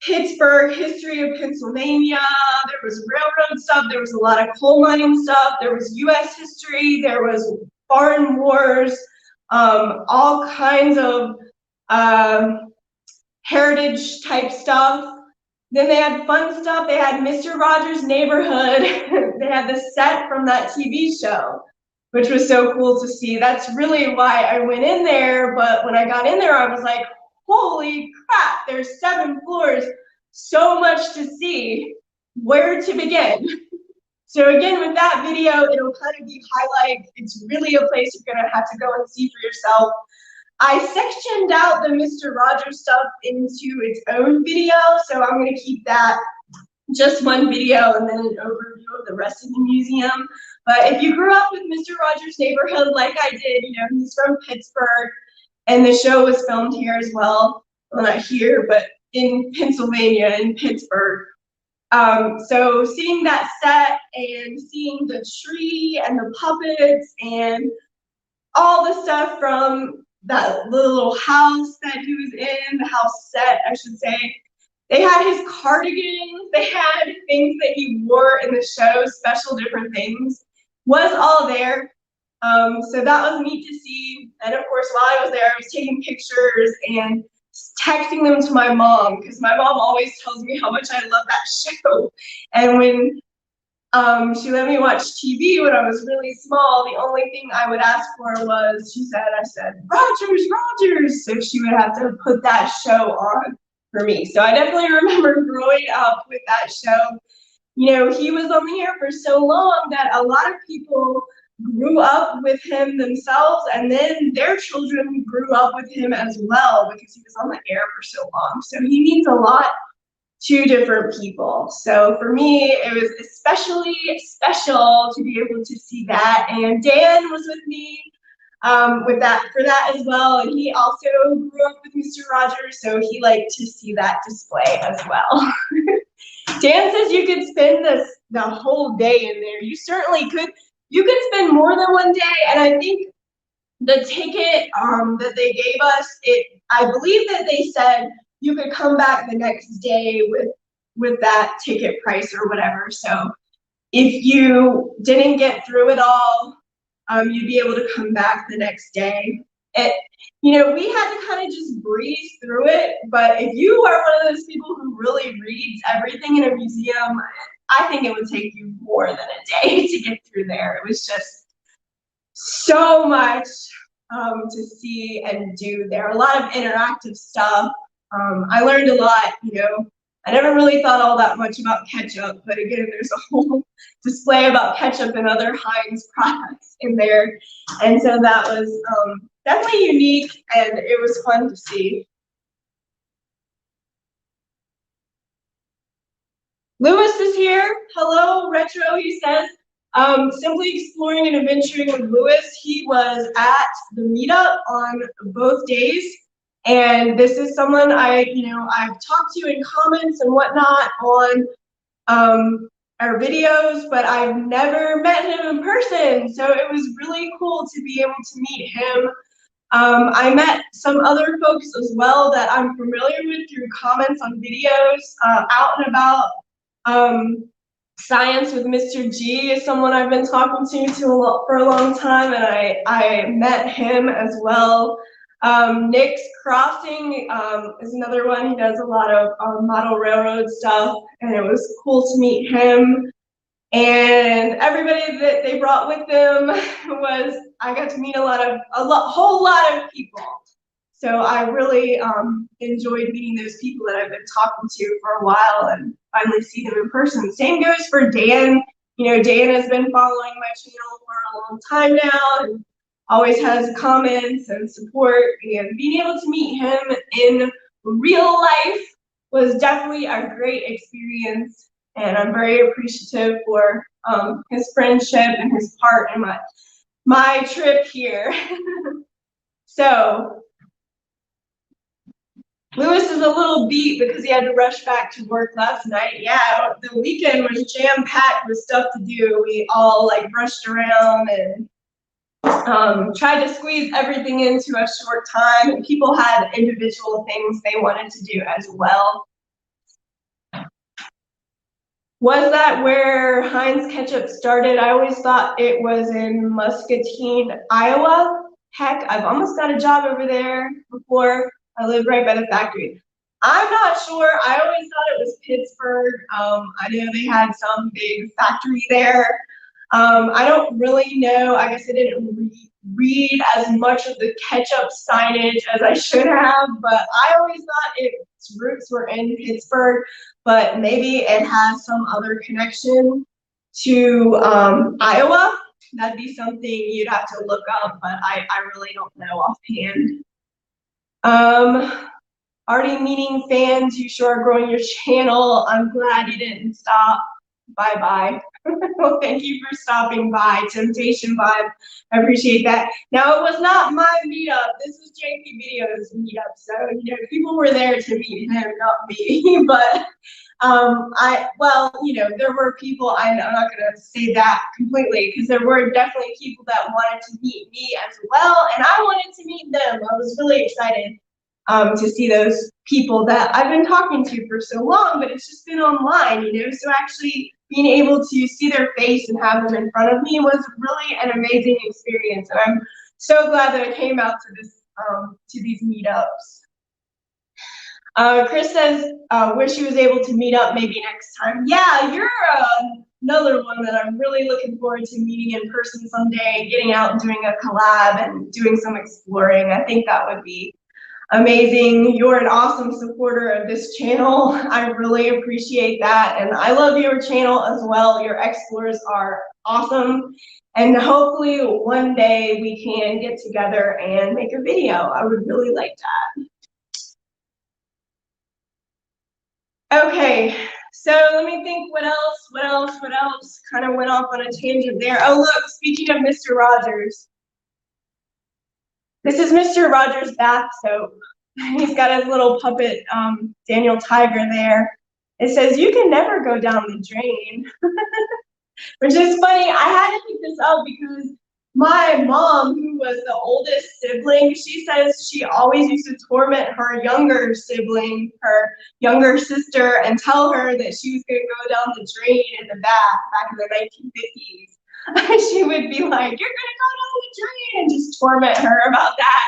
Pittsburgh, history of Pennsylvania. There was railroad stuff, there was a lot of coal mining stuff, there was US history, there was foreign wars, all kinds of heritage type stuff. Then they had fun stuff. They had Mr. Rogers' Neighborhood. They had the set from that TV show, which was so cool to see. That's really why I went in there. But when I got in there, I was like, holy crap, there's 7 floors, so much to see. Where to begin? So again, with that video, it'll kind of be highlight. It's really a place you're gonna have to go and see for yourself. I sectioned out the Mr. Rogers stuff into its own video, so I'm gonna keep that just one video and then an overview of the rest of the museum. But if you grew up with Mr. Rogers' Neighborhood like I did, you know, he's from Pittsburgh, and the show was filmed here as well. Well, not here, but in Pennsylvania, in Pittsburgh. So seeing that set and seeing the tree and the puppets and all the stuff from that little house that he was in, the house set, I should say. They had his cardigans, they had things that he wore in the show, special different things, was all there. So that was neat to see. And of course, while I was there, I was taking pictures and texting them to my mom, because my mom always tells me how much I love that show. And when she let me watch TV when I was really small, the only thing I would ask for was, I said, Rogers, Rogers. So she would have to put that show on for me. So I definitely remember growing up with that show. You know, he was on the air for so long that a lot of people grew up with him themselves, and then their children grew up with him as well because he was on the air for so long. So he means a lot to different people. So for me, it was especially special to be able to see that. And Dan was with me for that as well. And he also grew up with Mr. Rogers, so he liked to see that display as well. Dan says you could spend the whole day in there. You certainly could. You could spend more than one day, and I think the ticket that they gave us, I believe that they said you could come back the next day with that ticket price or whatever. So if you didn't get through it all, you'd be able to come back the next day. You know, we had to kind of just breeze through it, but if you are one of those people who really reads everything in a museum, I think it would take you more than a day to get through there. It was just so much to see and do there. A lot of interactive stuff. I learned a lot, you know. I never really thought all that much about ketchup, but again, there's a whole display about ketchup and other Heinz products in there. And so that was definitely unique, and it was fun to see. Lewis is here. Hello, Retro, he says. Simply exploring and adventuring with Lewis. He was at the meetup on both days. And this is someone I've talked to in comments and whatnot on our videos, but I've never met him in person. So it was really cool to be able to meet him. I met some other folks as well that I'm familiar with through comments on videos, out and about. Science with Mr. G is someone I've been talking to for a long time, and I met him as well. Nick's Crossing is another one. He does a lot of model railroad stuff, and it was cool to meet him. And everybody that they brought with them I got to meet a whole lot of people. So I really enjoyed meeting those people that I've been talking to for a while and finally see them in person. Same goes for Dan. You know, Dan has been following my channel for a long time now and always has comments and support, and being able to meet him in real life was definitely a great experience, and I'm very appreciative for his friendship and his part in my trip here. So Lewis is a little beat because he had to rush back to work last night. Yeah, the weekend was jam-packed with stuff to do. We all rushed around and tried to squeeze everything into a short time, and people had individual things they wanted to do as well. Was that where Heinz ketchup started? I always thought it was in Muscatine, Iowa. Heck, I've almost got a job over there before. I live right by the factory. I'm not sure. I always thought it was Pittsburgh. I know they had some big factory there. I don't really know. I guess I didn't read as much of the ketchup signage as I should have, but I always thought its roots were in Pittsburgh, but maybe it has some other connection to Iowa. That'd be something you'd have to look up, but I really don't know offhand. Already meeting fans, you sure are growing your channel. I'm glad you didn't stop. Bye-bye. Well, thank you for stopping by, Temptation Vibe. I appreciate that. Now, it was not my meetup. This is JPVideos meetup, so people were there to meet him, not me. But there were people. I'm not going to say that completely because there were definitely people that wanted to meet me as well, and I wanted to meet them. I was really excited to see those people that I've been talking to for so long, but it's just been online, so actually being able to see their face and have them in front of me was really an amazing experience, and I'm so glad that I came out to this to these meetups. Chris says, wish he was able to meet up maybe next time. Yeah, you're another one that I'm really looking forward to meeting in person someday, getting out and doing a collab and doing some exploring. I think that would be amazing. You're an awesome supporter of this channel. I really appreciate that. And I love your channel as well. Your explores are awesome. And hopefully one day we can get together and make a video. I would really like that. Okay, so let me think what else? Kind of went off on a tangent there. Oh, look, speaking of Mr. Rogers. This is Mr. Rogers' bath soap. He's got his little puppet, Daniel Tiger there. It says, you can never go down the drain. Which is funny. I had to pick this up because my mom, who was the oldest sibling, she says she always used to torment her younger sibling, her younger sister, and tell her that she was going to go down the drain in the back in the 1950s. She would be like, you're gonna go down the drain, and just torment her about that.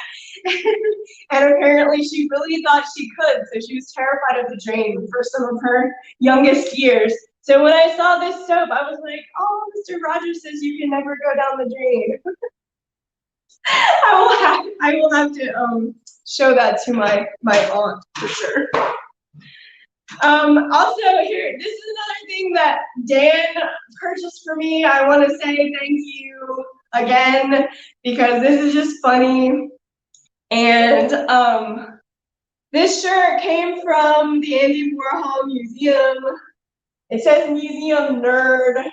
And apparently she really thought she could, so she was terrified of the drain for some of her youngest years. So when I saw this soap, I was like, oh, Mr. Rogers says you can never go down the drain. I will have to show that to my aunt for sure. Also here, this is another thing that Dan purchased for me. I want to say thank you again because this is just funny. And this shirt came from the Andy Warhol Museum. It says Museum Nerd,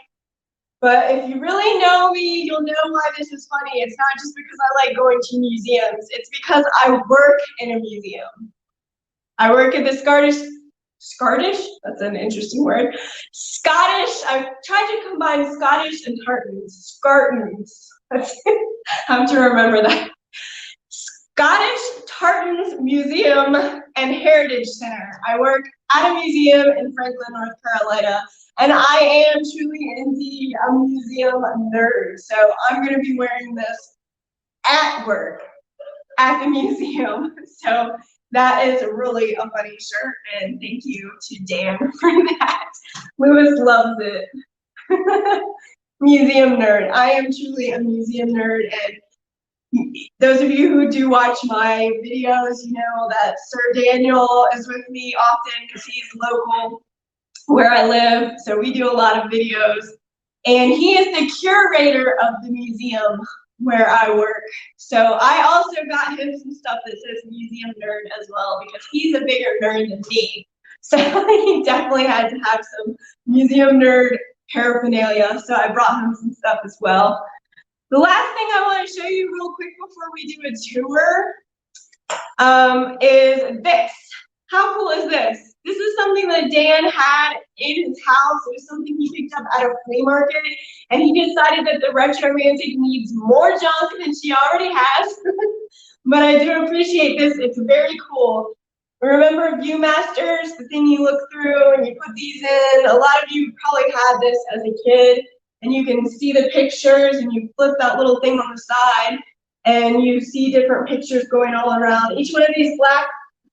but if you really know me, you'll know why this is funny. It's not just because I like going to museums. It's because I work in a museum. I work at the Scottish? That's an interesting word. Scottish. I've tried to combine Scottish and tartans. Scartans. I have to remember that. Scottish Tartans Museum and Heritage Center. I work at a museum in Franklin, North Carolina, and I am truly indeed a museum nerd. So I'm going to be wearing this at work, at the museum. So that is really a funny shirt, and thank you to Dan for that. Lewis loves it. Museum nerd. I am truly a museum nerd, and those of you who do watch my videos, you know that Sir Daniel is with me often because he's local where I live, so we do a lot of videos. And he is the curator of the museum where I work. So I also got him some stuff that says Museum Nerd as well because he's a bigger nerd than me. So he definitely had to have some Museum Nerd paraphernalia, so I brought him some stuff as well. The last thing I want to show you real quick before we do a tour is this. How cool is this? This is something that Dan had in his house. It was something he picked up at a flea market, and he decided that the Retromantic needs more junk than she already has. But I do appreciate this. It's very cool. Remember Viewmasters, the thing you look through and you put these in? A lot of you probably had this as a kid, and you can see the pictures, and you flip that little thing on the side, and you see different pictures going all around. Each one of these black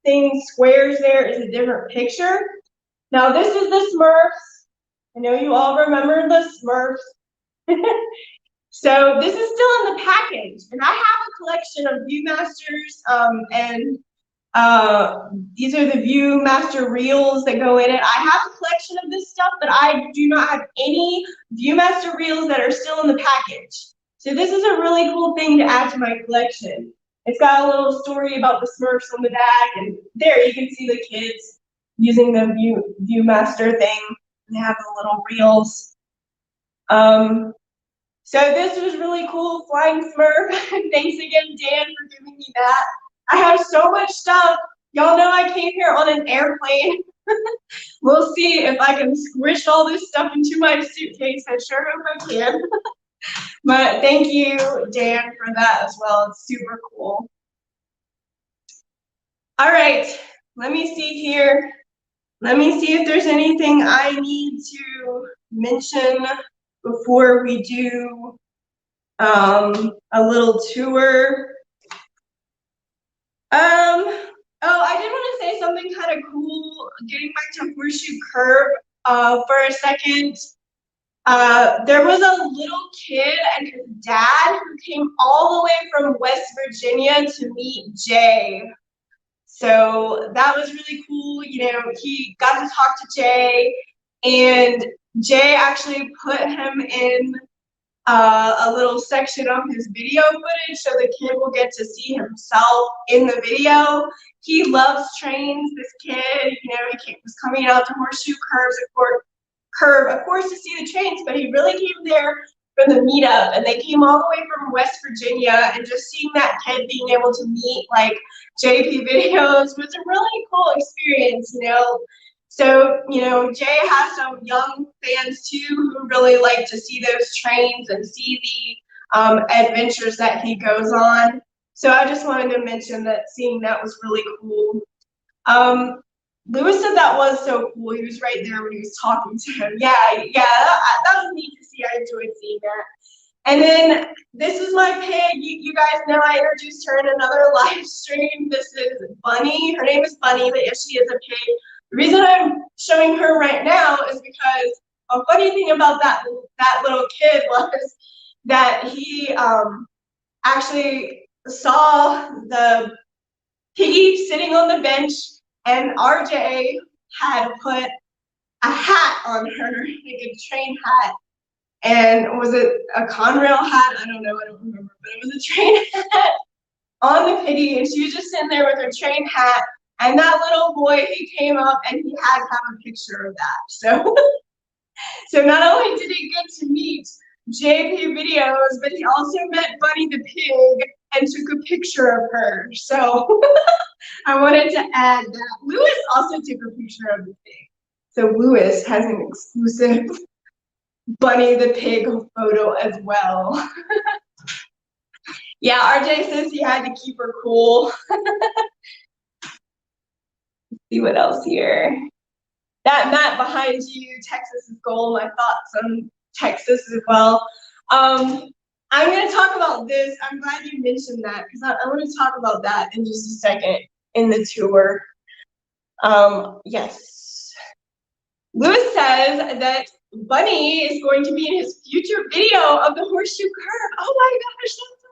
things, squares there, is a different picture. Now this is the Smurfs. I know you all remember the Smurfs. So this is still in the package, and I have a collection of Viewmasters, and these are the Viewmaster reels that go in it. I have a collection of this stuff, but I do not have any Viewmaster reels that are still in the package. So this is a really cool thing to add to my collection. It's got a little story about the Smurfs on the back, and there you can see the kids using the Viewmaster thing. They have the little reels. So this was really cool, Flying Smurf. Thanks again, Dan, for giving me that. I have so much stuff. Y'all know I came here on an airplane. We'll see if I can squish all this stuff into my suitcase. I sure hope I can. But thank you, Dan, for that as well. It's super cool. All right, let me see here. Let me see if there's anything I need to mention before we do a little tour. Oh, I did want to say something kind of cool, getting back to Horseshoe Curve for a second. There was a little kid and his dad who came all the way from West Virginia to meet Jay. So that was really cool. You know, he got to talk to Jay, and Jay actually put him in a little section of his video footage so the kid will get to see himself in the video. He loves trains, this kid. You know, he was coming out to Horseshoe Curve, of course, to see the trains, but he really came there for the meetup, and they came all the way from West Virginia, and just seeing that kid being able to meet like JPVideos was a really cool experience, you know. So, you know, Jay has some young fans too who really like to see those trains and see the adventures that he goes on. So I just wanted to mention that seeing that was really cool. Lewis said that was so cool. He was right there when he was talking to him. Yeah, that was neat to see. I enjoyed seeing that. And then this is my pig. You guys know I introduced her in another live stream. This is Bunny. Her name is Bunny, but yes, she is a pig. The reason I'm showing her right now is because a funny thing about that little kid was that he actually saw the piggy sitting on the bench, and RJ had put a hat on her, like a train hat. And was it a Conrail hat? I don't know, I don't remember, but it was a train hat on the piggy, and she was just sitting there with her train hat, and that little boy, he came up and he had to have a picture of that. So, so not only did he get to meet JPVideos, but he also met Bunny the pig and took a picture of her. So I wanted to add that. Lewis also took a picture of the pig. So Lewis has an exclusive Bunny the pig photo as well. Yeah, RJ says he had to keep her cool. Let's see what else here. That map behind you, Texas is gold. My thoughts on Texas as well. I'm going to talk about this. I'm glad you mentioned that, because I want to talk about that in just a second in the tour. Yes. Lewis says that Bunny is going to be in his future video of the Horseshoe Curve. Oh my gosh, that's so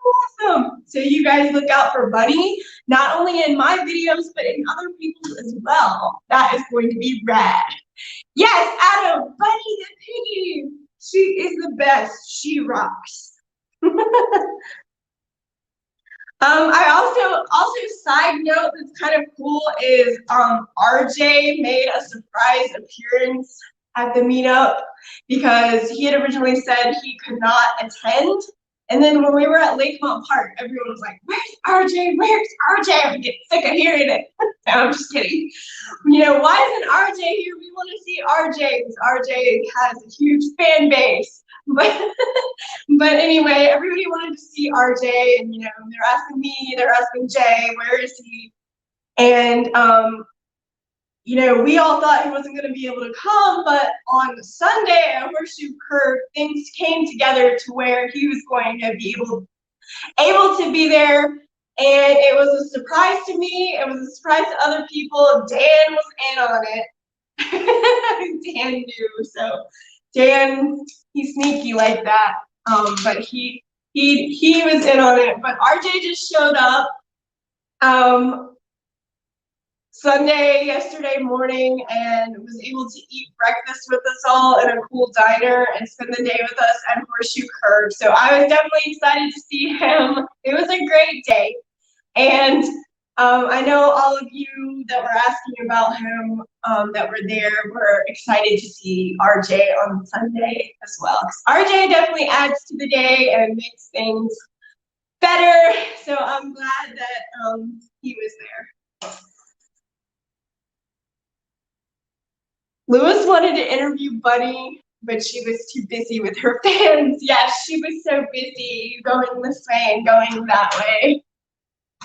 awesome. So you guys look out for Bunny, not only in my videos, but in other people's as well. That is going to be rad. Yes, Adam, Bunny the piggy. She is the best. She rocks. I also side note that's kind of cool is RJ made a surprise appearance at the meetup because he had originally said he could not attend. And then when we were at Lakemont Park, everyone was like, "Where's RJ? Where's RJ?" I'm getting sick of hearing it. No, I'm just kidding. You know, why isn't RJ here? We want to see RJ because RJ has a huge fan base. But anyway, everybody wanted to see RJ, and you know, they're asking me, they're asking Jay, where is he? And you know, we all thought he wasn't going to be able to come, but on Sunday at Horseshoe Curve, things came together to where he was going to be able to be there. And it was a surprise to me. It was a surprise to other people. Dan was in on it. Dan knew, so Dan, he's sneaky like that. But he was in on it. But RJ just showed up yesterday morning, and was able to eat breakfast with us all in a cool diner and spend the day with us at Horseshoe Curve. So I was definitely excited to see him. It was a great day. And I know all of you that were asking about him that were there were excited to see RJ on Sunday as well. RJ definitely adds to the day and makes things better. So I'm glad that he was there. Lewis wanted to interview Bunny, but she was too busy with her fans. Yes, she was so busy going this way and going that way.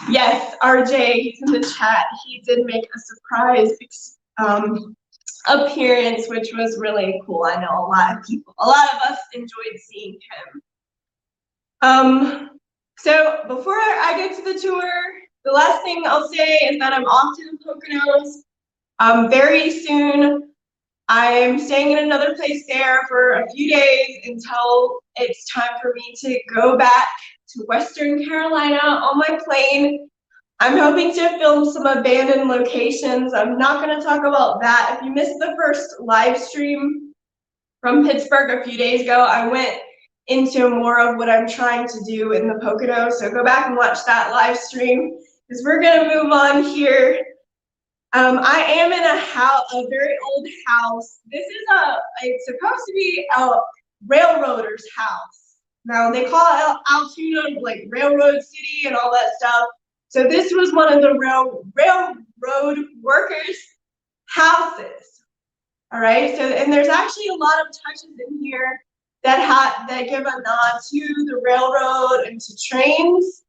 Yes, RJ, he's in the chat. He did make a surprise appearance, which was really cool. I know a lot of us enjoyed seeing him. So before I get to the tour, the last thing I'll say is that I'm off to the Poconos very soon. I'm staying in another place there for a few days until it's time for me to go back to Western Carolina on my plane. I'm hoping to film some abandoned locations. I'm not going to talk about that. If you missed the first live stream from Pittsburgh a few days ago, I went into more of what I'm trying to do in the Poconos. So go back and watch that live stream, because we're going to move on here. I am in a very old house. This is it's supposed to be a railroader's house. Now they call it Altoona like Railroad City and all that stuff. So this was one of the railroad workers' houses. All right. So and there's actually a lot of touches in here that give a nod to the railroad and to trains.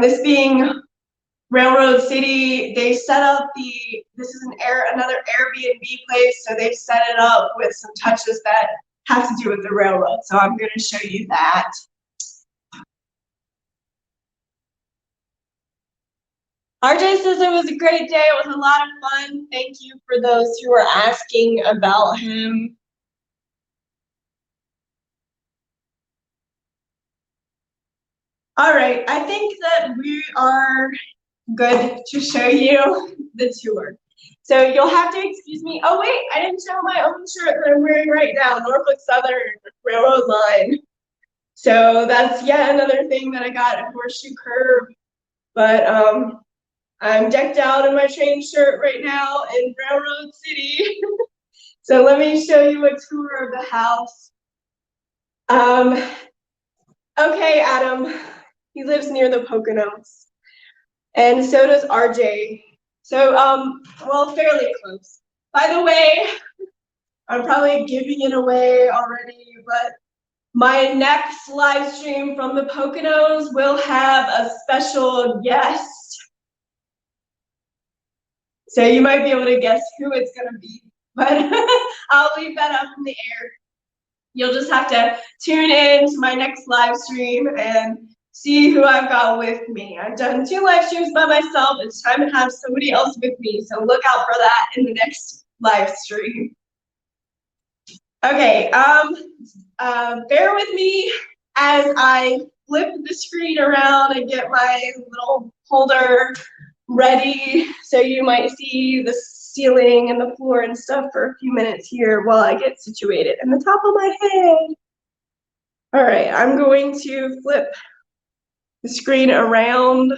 This being Railroad City, they set up this is another Airbnb place, so they've set it up with some touches that have to do with the railroad. So I'm going to show you that. RJ says it was a great day. It was a lot of fun. Thank you for those who were asking about him. All right, I think that we are good to show you the tour. So you'll have to excuse me. Oh wait, I didn't show my own shirt that I'm wearing right now, Norfolk Southern Railroad Line. So that's yet another thing that I got at Horseshoe Curve. But I'm decked out in my train shirt right now in Railroad City. So let me show you a tour of the house. Okay, Adam, he lives near the Poconos. And so does RJ. So, well, fairly close. By the way, I'm probably giving it away already, but my next live stream from the Poconos will have a special guest. So you might be able to guess who it's going to be, but I'll leave that up in the air. You'll just have to tune in to my next live stream and see who I've got with me. I've done 2 live streams by myself. It's time to have somebody else with me, so look out for that in the next live stream. Okay, bear with me as I flip the screen around and get my little holder ready, so you might see the ceiling and the floor and stuff for a few minutes here while I get situated in the top of my head. All right, I'm going to flip the screen around.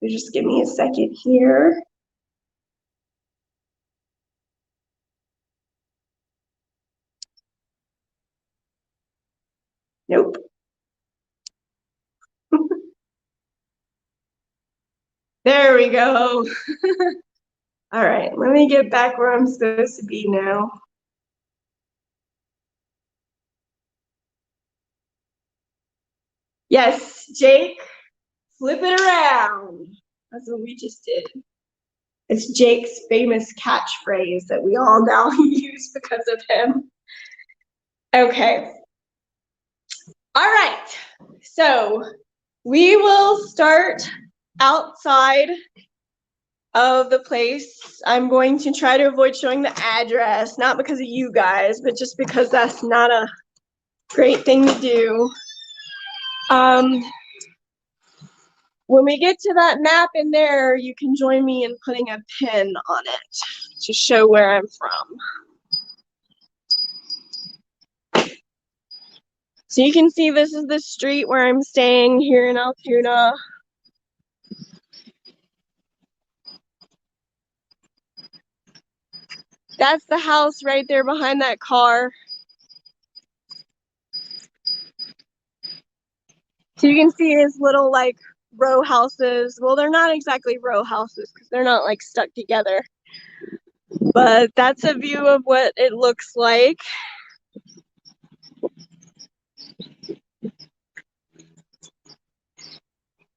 Just give me a second here. Nope. There we go. All right, let me get back where I'm supposed to be now. Yes, Jake, flip it around. That's what we just did. It's Jake's famous catchphrase that we all now use because of him. Okay. All right, so we will start outside of the place. I'm going to try to avoid showing the address, not because of you guys, but just because that's not a great thing to do. When we get to that map in there, you can join me in putting a pin on it to show where I'm from. So you can see this is the street where I'm staying here in Altoona. That's the house right there behind that car. So you can see his little like row houses. Well, they're not exactly row houses because they're not like stuck together. But that's a view of what it looks like.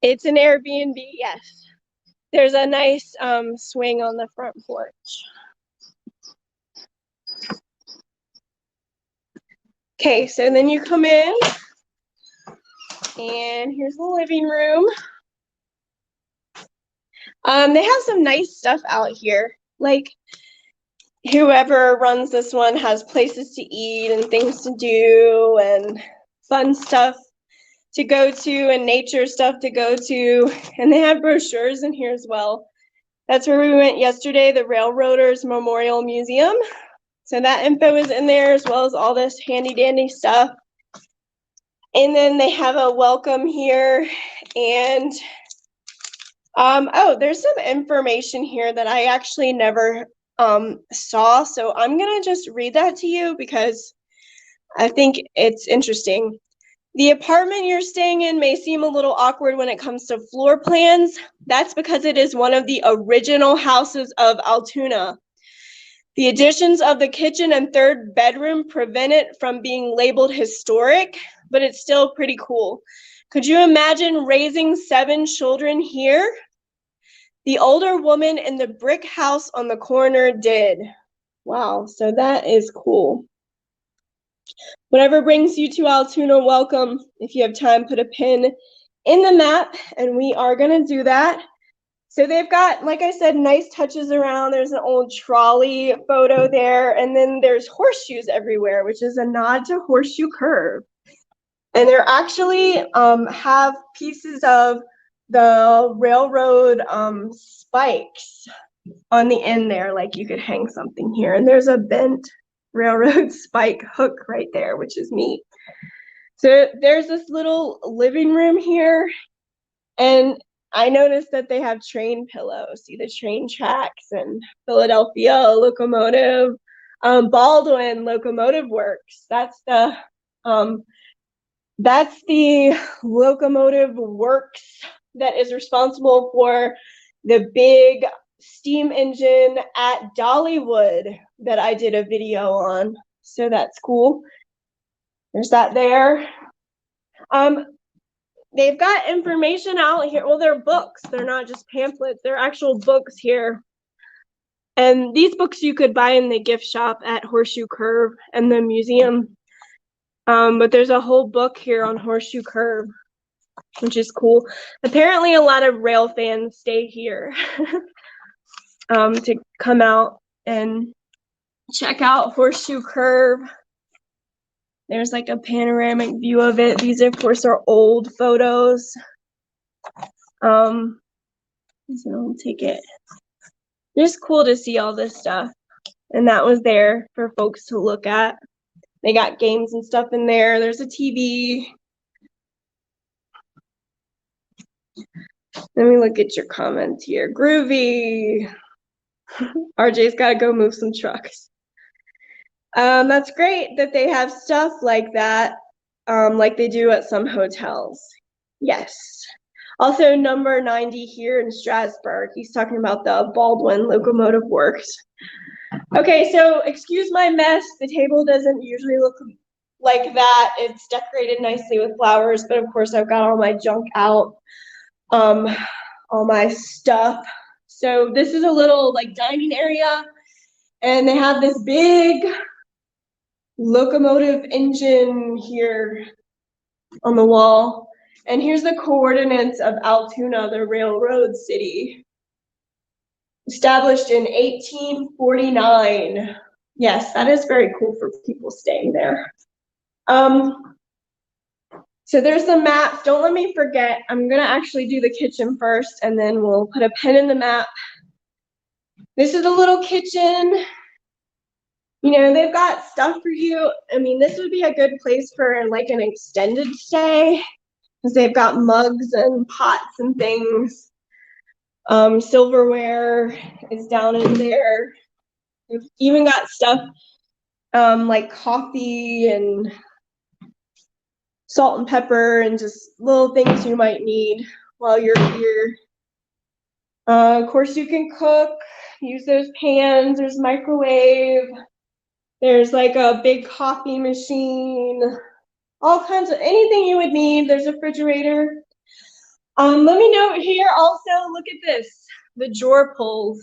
It's an Airbnb, yes. There's a nice swing on the front porch. Okay, so then you come in, and here's the living room. They have some nice stuff out here. Like, whoever runs this one has places to eat and things to do and fun stuff to go to and nature stuff to go to. And they have brochures in here as well. That's where we went yesterday, the Railroaders Memorial Museum. So that info is in there as well as all this handy dandy stuff. And then they have a welcome here. And oh, there's some information here that I actually never saw. So I'm gonna just read that to you because I think it's interesting. The apartment you're staying in may seem a little awkward when it comes to floor plans. That's because it is one of the original houses of Altoona. The additions of the kitchen and third bedroom prevent it from being labeled historic, but it's still pretty cool. Could you imagine raising 7 children here? The older woman in the brick house on the corner did. Wow, so that is cool. Whatever brings you to Altoona, welcome. If you have time, put a pin in the map, and we are gonna do that. So they've got, like I said, nice touches around. There's an old trolley photo there, and then there's horseshoes everywhere, which is a nod to Horseshoe Curve. And they're actually have pieces of the railroad spikes on the end there, like you could hang something here. And there's a bent railroad spike hook right there, which is neat. So there's this little living room here, and I noticed that they have train pillows. See the train tracks and Philadelphia locomotive, Baldwin Locomotive Works. That's the locomotive works that is responsible for the big steam engine at Dollywood that I did a video on. So that's cool. There's that there. They've got information out here. Well, they're books. They're not just pamphlets. They're actual books here. And these books you could buy in the gift shop at Horseshoe Curve and the museum. But there's a whole book here on Horseshoe Curve, which is cool. Apparently, a lot of rail fans stay here to come out and check out Horseshoe Curve. There's like a panoramic view of it. These, of course, are old photos. So I'll take it. Just cool to see all this stuff. And that was there for folks to look at. They got games and stuff in there. There's a TV. Let me look at your comments here. Groovy. RJ's got to go move some trucks. That's great that they have stuff like that, like they do at some hotels. Yes. Also, number 90 here in Strasburg. He's talking about the Baldwin Locomotive Works. Okay, so excuse my mess. The table doesn't usually look like that. It's decorated nicely with flowers, but of course I've got all my junk out, all my stuff. So this is a little like dining area, and they have this big locomotive engine here on the wall. And here's the coordinates of Altoona, the railroad city. Established in 1849. Yes, that is very cool for people staying there. So there's the maps. Don't let me forget. I'm gonna actually do the kitchen first, and then we'll put a pin in the map. This is a little kitchen. You know, they've got stuff for you. I mean, this would be a good place for like an extended stay, because they've got mugs and pots and things. Silverware is down in there. They've even got stuff like coffee and salt and pepper and just little things you might need while you're here. Of course, you can cook, use those pans. There's microwave. There's like a big coffee machine, all kinds of anything you would need. There's a refrigerator. Let me note here also, look at this, the drawer pulls.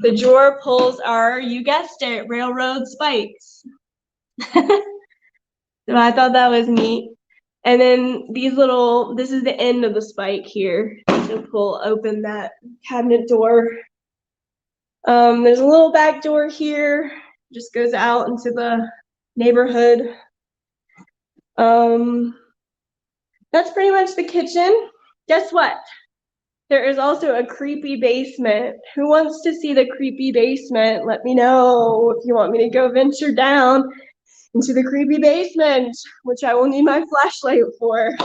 The drawer pulls are, you guessed it, railroad spikes. So I thought that was neat. And then these little, this is the end of the spike here to pull open that cabinet door. There's a little back door here, just goes out into the neighborhood. That's pretty much the kitchen. Guess what? There is also a creepy basement. Who wants to see the creepy basement? Let me know if you want me to go venture down into the creepy basement, which I will need my flashlight for.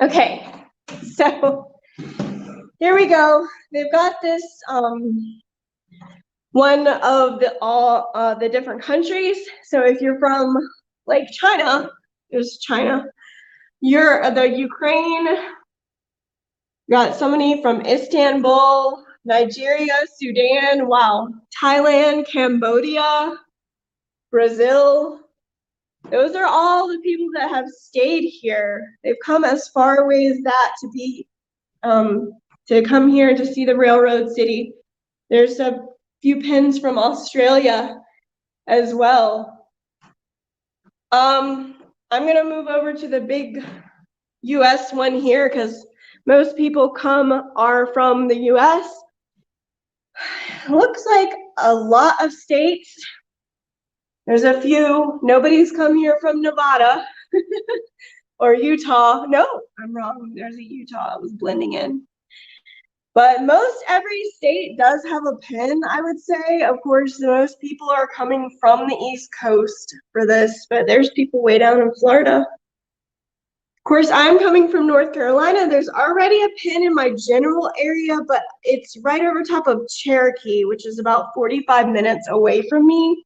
Okay, so here we go. They've got this one of the different countries. So if you're from like China, there's China. You're the Ukraine. Got somebody from Istanbul, Nigeria, Sudan, wow, Thailand, Cambodia, Brazil. Those are all the people that have stayed here. They've come as far away as that to be, to come here to see the railroad city. There's a few pins from Australia as well. I'm gonna move over to the big US one here because most people are from the US. Looks like a lot of states. There's a few. Nobody's come here from Nevada or Utah. No, I'm wrong. There's a Utah. I was blending in. But most every state does have a pin, I would say. Of course, most people are coming from the East Coast for this, but there's people way down in Florida. Of course, I'm coming from North Carolina. There's already a pin in my general area, but it's right over top of Cherokee, which is about 45 minutes away from me.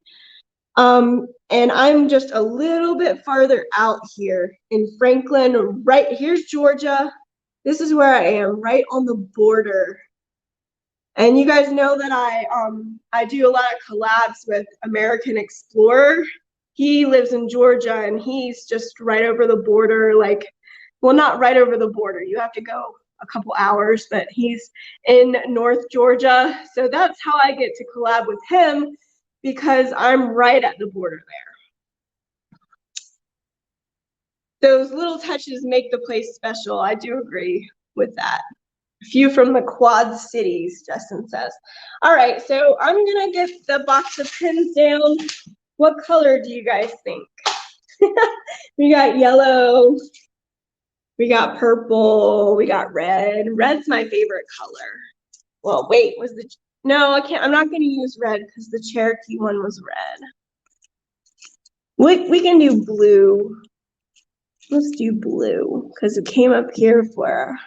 And I'm just a little bit farther out here in Franklin. Right here's Georgia. This is where I am, right on the border. And you guys know that I do a lot of collabs with American Explorer. He lives in Georgia and he's just right over the border, like, well, not right over the border. You have to go a couple hours, but he's in North Georgia. So that's how I get to collab with him, because I'm right at the border there. Those little touches make the place special. I do agree with that. A few from the Quad Cities, Justin says. All right, so I'm gonna get the box of pins down. What color do you guys think? We got yellow, we got purple, we got red. Red's my favorite color. Well, wait, no, I can't. I'm not gonna use red because the Cherokee one was red. We can do blue. Let's do blue because it came up here for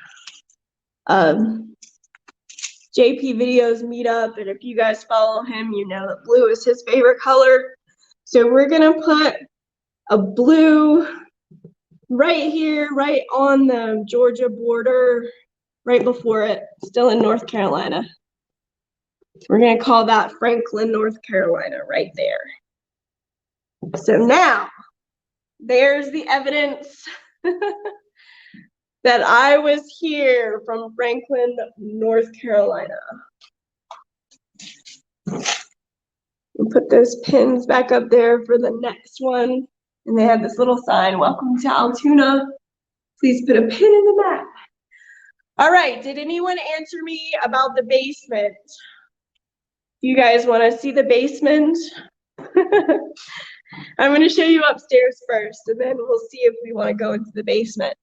JPVideos meetup, and if you guys follow him, you know that blue is his favorite color. So we're gonna put a blue right here, right on the Georgia border, right before it, still in North Carolina. We're gonna call that Franklin, North Carolina, right there. So now, there's the evidence that I was here from Franklin, North Carolina. We'll put those pins back up there for the next one. And they have this little sign, welcome to Altoona. Please put a pin in the map. All right, did anyone answer me about the basement? You guys want to see the basement? I'm going to show you upstairs first, and then we'll see if we want to go into the basement.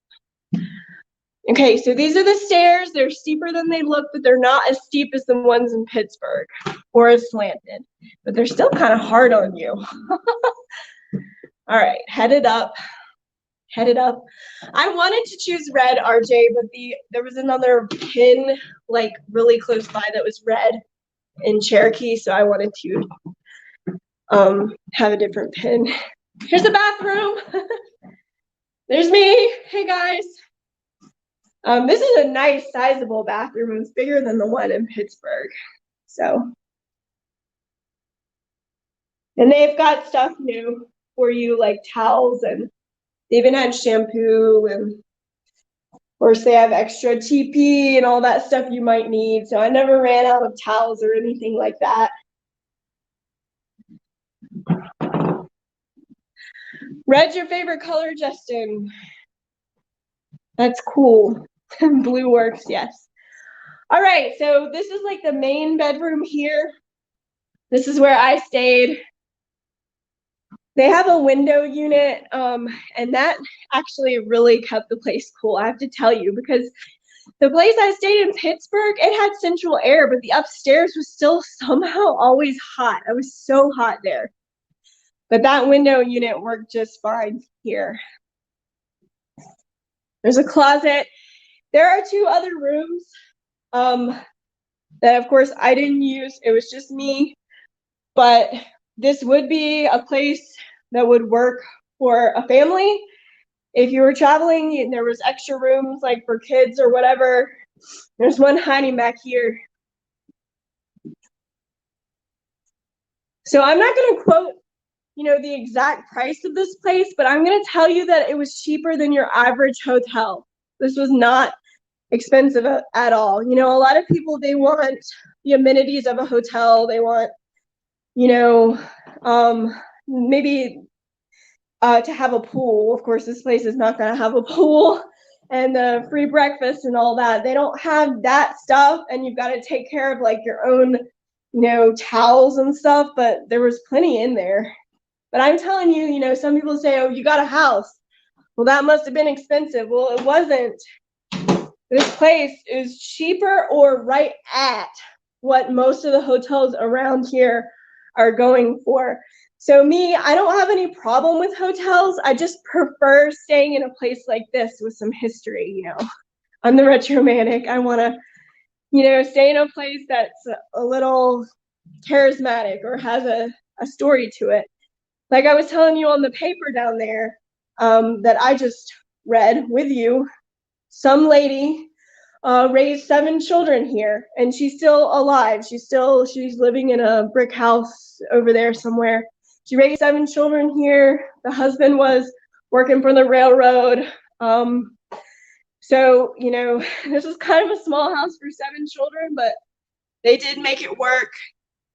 Okay, so these are the stairs. They're steeper than they look, but they're not as steep as the ones in Pittsburgh or as slanted, but they're still kind of hard on you. All right, headed up. I wanted to choose red, RJ, but there was another pin like really close by that was red in Cherokee, so I wanted to have a different pin. Here's the bathroom. There's me. Hey guys. This is a nice sizable bathroom. It's bigger than the one in Pittsburgh. So, and they've got stuff new for you, like towels, and they even had shampoo, and of course they have extra TP and all that stuff you might need. So I never ran out of towels or anything like that. Red's your favorite color, Justin? That's cool. Blue works, yes. All right, so this is like the main bedroom here. This is where I stayed. They have a window unit, and that actually really kept the place cool, I have to tell you, because the place I stayed in Pittsburgh, it had central air, but the upstairs was still somehow always hot. I was so hot there. But that window unit worked just fine here. There's a closet. There are two other rooms that, of course, I didn't use. It was just me. But this would be a place that would work for a family. If you were traveling and there was extra rooms, like for kids or whatever. There's one hiding back here. So I'm not going to quote, the exact price of this place, but I'm going to tell you that it was cheaper than your average hotel. This was not expensive at all. A lot of people, they want the amenities of a hotel. They want, maybe to have a pool. Of course, this place is not going to have a pool, and free breakfast and all that. They don't have that stuff, and you've got to take care of like your own, towels and stuff, but there was plenty in there. But I'm telling you, some people say, oh, you got a house. Well, that must have been expensive. Well, it wasn't. This place is cheaper or right at what most of the hotels around here are going for. So me, I don't have any problem with hotels. I just prefer staying in a place like this with some history, I'm the retromantic. I want to, stay in a place that's a little charismatic or has a story to it. Like I was telling you on the paper down there that I just read with you, some lady raised 7 children here, and she's still alive. She's living in a brick house over there somewhere. She raised 7 children here. The husband was working for the railroad. So, this is kind of a small house for 7 children, but they did make it work.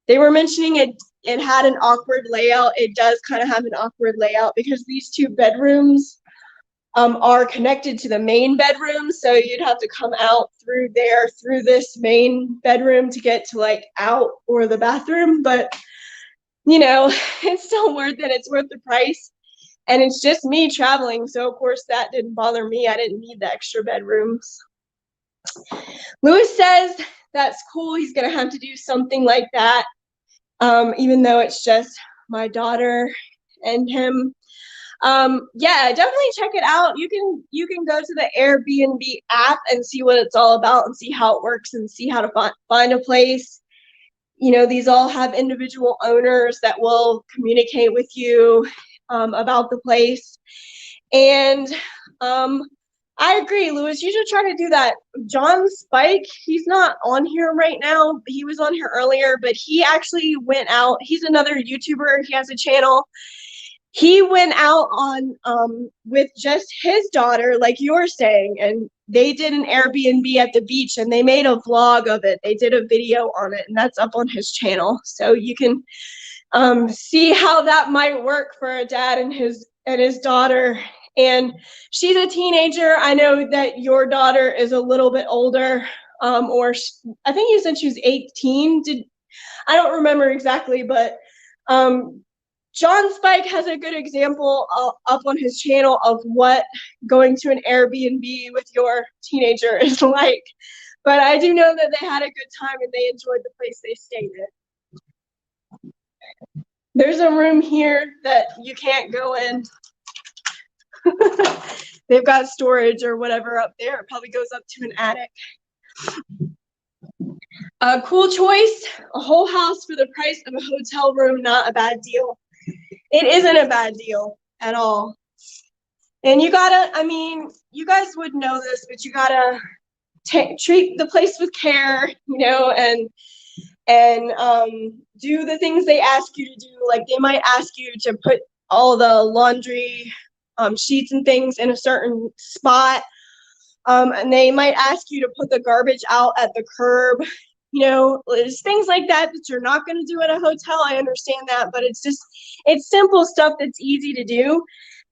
They were mentioning it had an awkward layout. It does kind of have an awkward layout because these 2 bedrooms are connected to the main bedroom. So you'd have to come out through this main bedroom to get to like out or the bathroom. But, it's still worth it. It's worth the price. And it's just me traveling. So, of course, that didn't bother me. I didn't need the extra bedrooms. Lewis says that's cool. He's going to have to do something like that, even though it's just my daughter and him. Yeah, definitely check it out. You can go to the Airbnb app and see what it's all about and see how it works and see how to find a place. These all have individual owners that will communicate with you about the place. And I agree, Lewis, you should try to do that. John Spike, he's not on here right now. He was on here earlier, but he actually went out. He's another YouTuber. He has a channel. He went out on with just his daughter, like you're saying, and they did an Airbnb at the beach, and they made a vlog of it. They did a video on it, and that's up on his channel. So you can see how that might work for a dad and his daughter. And she's a teenager. I know that your daughter is a little bit older, I think you said she was 18. I don't remember exactly, but John Spike has a good example up on his channel of what going to an Airbnb with your teenager is like. But I do know that they had a good time and they enjoyed the place they stayed in. There's a room here that you can't go in. They've got storage or whatever up there. It probably goes up to an attic. A cool choice, a whole house for the price of a hotel room, not a bad deal. It isn't a bad deal at all. And you gotta, I mean, you guys would know this, but you gotta treat the place with care, you know, and do the things they ask you to do. Like they might ask you to put all the laundry sheets and things in a certain spot. And they might ask you to put the garbage out at the curb. You know, there's things like that that you're not going to do at a hotel. I understand that, but it's simple stuff that's easy to do.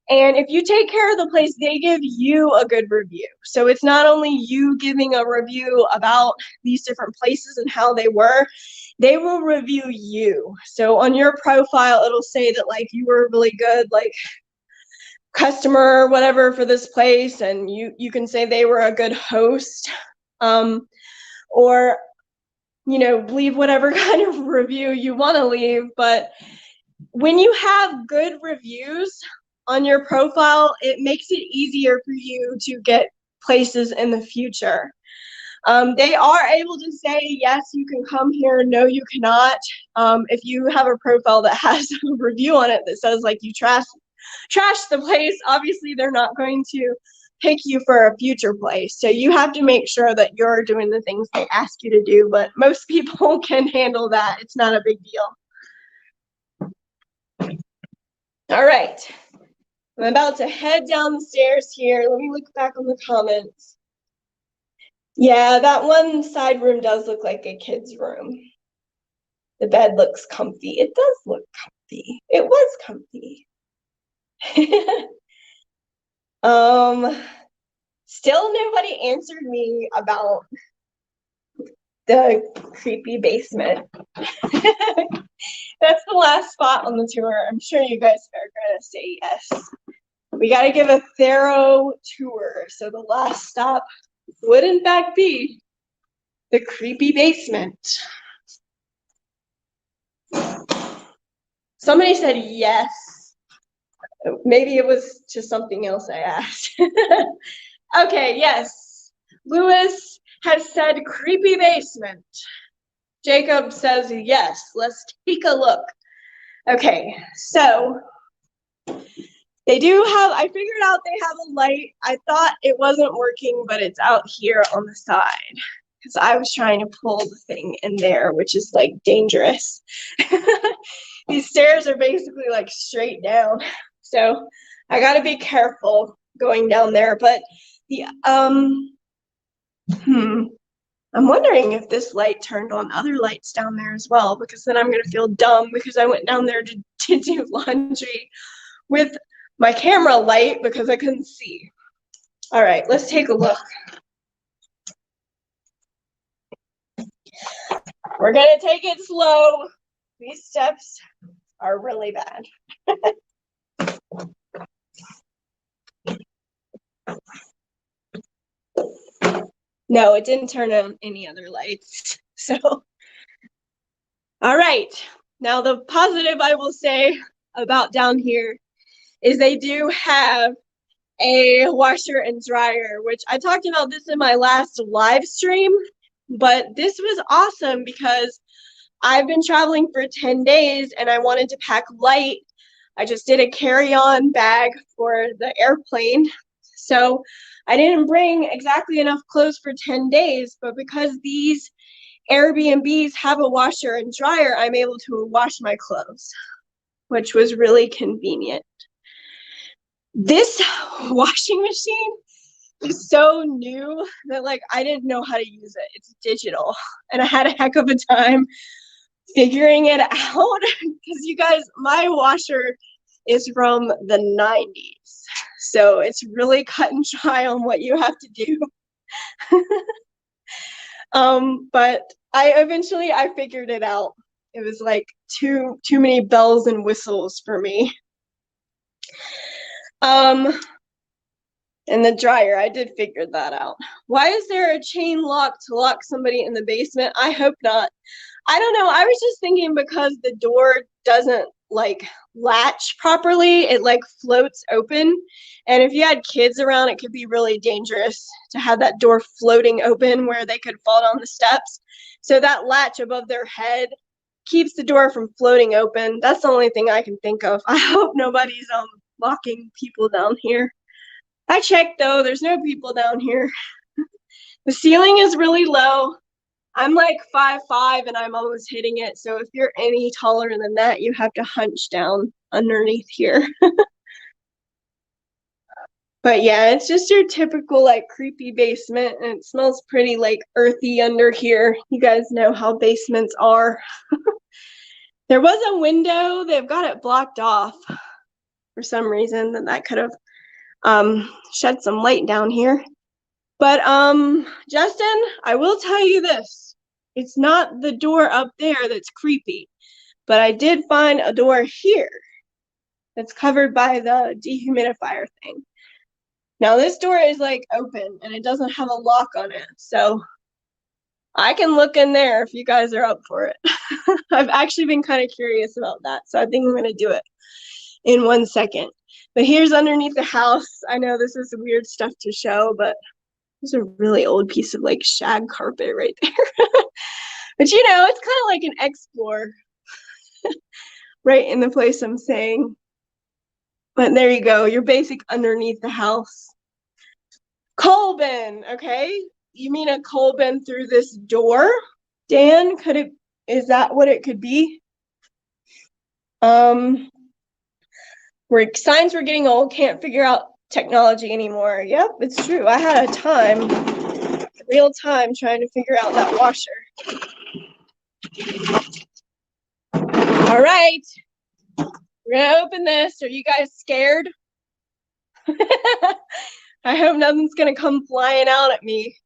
And if you take care of the place, they give you a good review. So it's not only you giving a review about these different places and how they were, they will review you. So on your profile, it'll say that like you were really good, like customer or whatever for this place, and you can say they were a good host, or you know, leave whatever kind of review you want to leave. But when you have good reviews on your profile, it makes it easier for you to get places in the future. They are able to say, yes, you can come here, no, you cannot. If you have a profile that has a review on it that says like you trash the place, obviously they're not going to pick you for a future place. So you have to make sure that you're doing the things they ask you to do, but most people can handle that. It's not a big deal. All right, I'm about to head down the stairs here. Let me look back on the comments. Yeah, that one side room does look like a kid's room. The bed looks comfy. It does look comfy. It was comfy. Still nobody answered me about the creepy basement. That's the last spot on the tour. I'm sure you guys are gonna say yes. We gotta give a thorough tour. So the last stop would in fact be the creepy basement. Somebody said yes. Maybe it was just something else I asked. Okay, yes. Lewis has said creepy basement. Jacob says yes. Let's take a look. Okay, so they do have, I figured out they have a light. I thought it wasn't working, but it's out here on the side because I was trying to pull the thing in there, which is like dangerous. These stairs are basically like straight down. So I gotta be careful going down there, but the, I'm wondering if this light turned on other lights down there as well, because then I'm gonna feel dumb because I went down there to do laundry with my camera light because I couldn't see. All right, let's take a look. We're gonna take it slow. These steps are really bad. No, it didn't turn on any other lights. So, all right. Now the positive I will say about down here is they do have a washer and dryer, which I talked about this in my last live stream, but this was awesome because I've been traveling for 10 days and I wanted to pack light. I just did a carry-on bag for the airplane. So I didn't bring exactly enough clothes for 10 days, but because these Airbnbs have a washer and dryer, I'm able to wash my clothes, which was really convenient. This washing machine is so new that like I didn't know how to use it. It's digital and I had a heck of a time figuring it out because you guys, my washer is from the 90s. So it's really cut and dry on what you have to do. But I figured it out. It was like too many bells and whistles for me. And the dryer, I did figure that out. Why is there a chain lock to lock somebody in the basement? I hope not. I don't know. I was just thinking because the door doesn't like latch properly, it like floats open. And if you had kids around, it could be really dangerous to have that door floating open where they could fall down the steps. So that latch above their head keeps the door from floating open. That's the only thing I can think of. I hope nobody's locking people down here. I checked though, there's no people down here. The ceiling is really low. I'm like 5'5" and I'm almost hitting it. So if you're any taller than that, you have to hunch down underneath here. But yeah, it's just your typical like creepy basement, and it smells pretty like earthy under here. You guys know how basements are. There was a window, they've got it blocked off for some reason, that could have shed some light down here. But Justin, I will tell you this. It's not the door up there that's creepy, but I did find a door here that's covered by the dehumidifier thing. Now this door is like open and it doesn't have a lock on it, so I can look in there if you guys are up for it. I've actually been kind of curious about that, so I think I'm gonna do it in 1 second. But here's underneath the house. I know this is weird stuff to show, but there's a really old piece of like shag carpet right there. But you know, it's kind of like an explore right in the place I'm saying. But there you go, your basic underneath the house. Coal bin, okay? You mean a coal bin through this door? Dan, is that what it could be? Signs were getting old, can't figure out technology anymore. Yep, it's true. I had a real time trying to figure out that washer. All right, we're gonna open this. Are you guys scared? I hope nothing's gonna come flying out at me.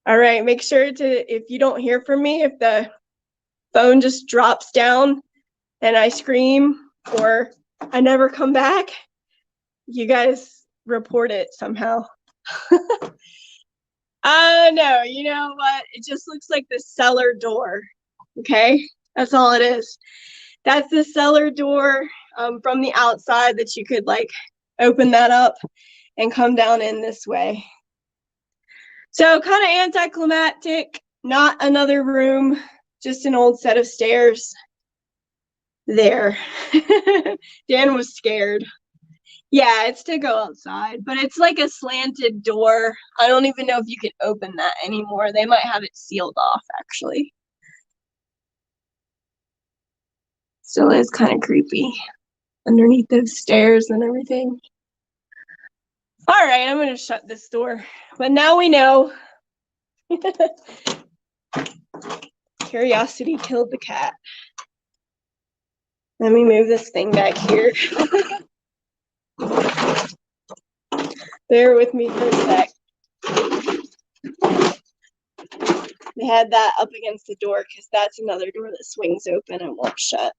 All right, make sure to, if you don't hear from me, if the phone just drops down and I scream or I never come back, you guys report it somehow. No, you know what? It just looks like the cellar door, okay? That's all it is. That's the cellar door from the outside that you could like open that up and come down in this way. So kind of anticlimactic, not another room, just an old set of stairs there. Dan was scared. Yeah, it's to go outside, but it's like a slanted door. I don't even know if you can open that anymore. They might have it sealed off, actually. Still is kind of creepy underneath those stairs and everything. All right, I'm going to shut this door. But now we know. Curiosity killed the cat. Let me move this thing back here. Bear with me for a sec. They had that up against the door because that's another door that swings open and won't shut.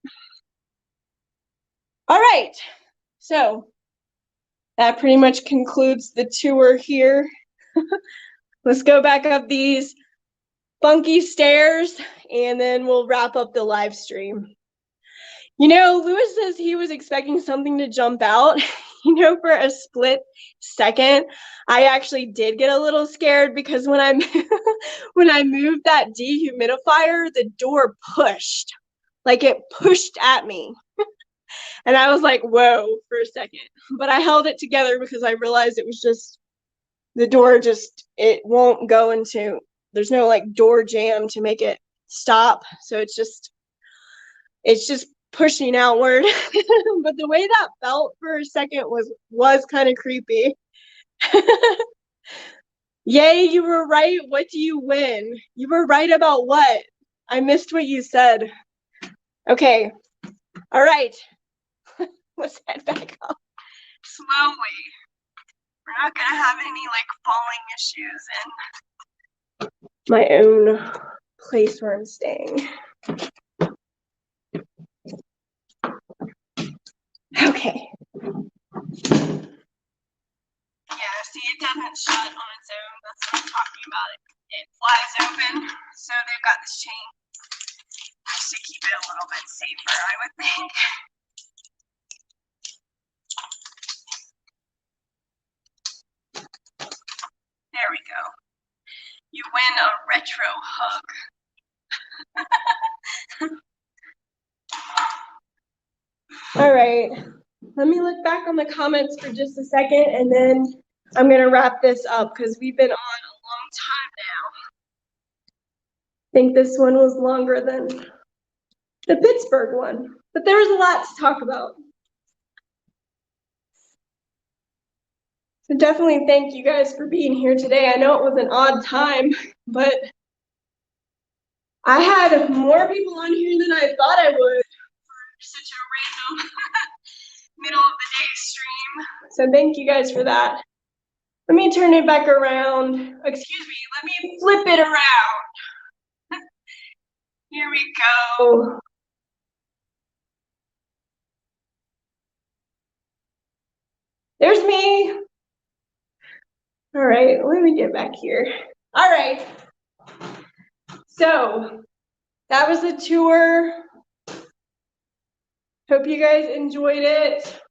All right, so that pretty much concludes the tour here. Let's go back up these funky stairs and then we'll wrap up the live stream. You know, Lewis says he was expecting something to jump out. You know, for a split second, I actually did get a little scared because when I moved that dehumidifier, the door pushed. Like it pushed at me. And I was like, whoa, for a second. But I held it together because I realized it was just, the door just, it won't go into, there's no like door jam to make it stop. So it's just pushing outward. But the way that felt for a second was kind of creepy. Yay, you were right. What do you win? You were right about what? I missed what you said. Okay. All right. Let's head back up. slowly. We're not gonna have any like falling issues in my own place where I'm staying. Okay. Yeah, see, it doesn't shut on its own. That's what I'm talking about. It flies open, so they've got this chain just to keep it a little bit safer, I would think. There we go. You win a retro hug. All right. Let me look back on the comments for just a second, and then I'm going to wrap this up because we've been on a long time now. I think this one was longer than the Pittsburgh one, but there was a lot to talk about. So definitely thank you guys for being here today. I know it was an odd time, but I had more people on here than I thought I would for such a random middle of the day stream. So thank you guys for that. Let me turn it back around. Excuse me, let me flip it around. Here we go. There's me. All right, let me get back here. All right. So that was the tour. Hope you guys enjoyed it.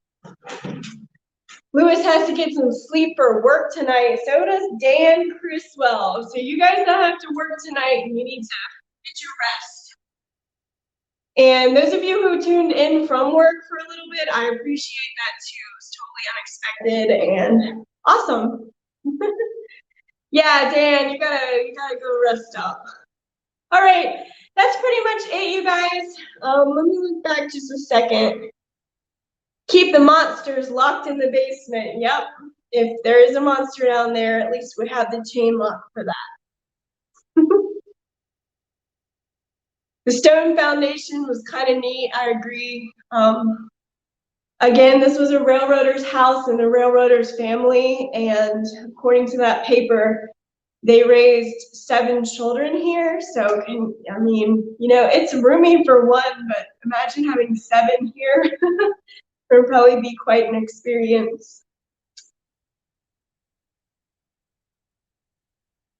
Lewis has to get some sleep for work tonight. So does Dan Criswell. So you guys don't have to work tonight. You need to get your rest. And those of you who tuned in from work for a little bit, I appreciate that too. It was totally unexpected and awesome. Yeah, Dan, you gotta go rest up. All right, that's pretty much it, you guys. Let me look back just a second. Keep the monsters locked in the basement. Yep. If there is a monster down there, at least we have the chain lock for that. The stone foundation was kind of neat. I agree. Again, this was a railroader's house and a railroader's family, and according to that paper, they raised 7 children here. So, I mean, you know, it's roomy for one, but imagine having 7 here. It would probably be quite an experience.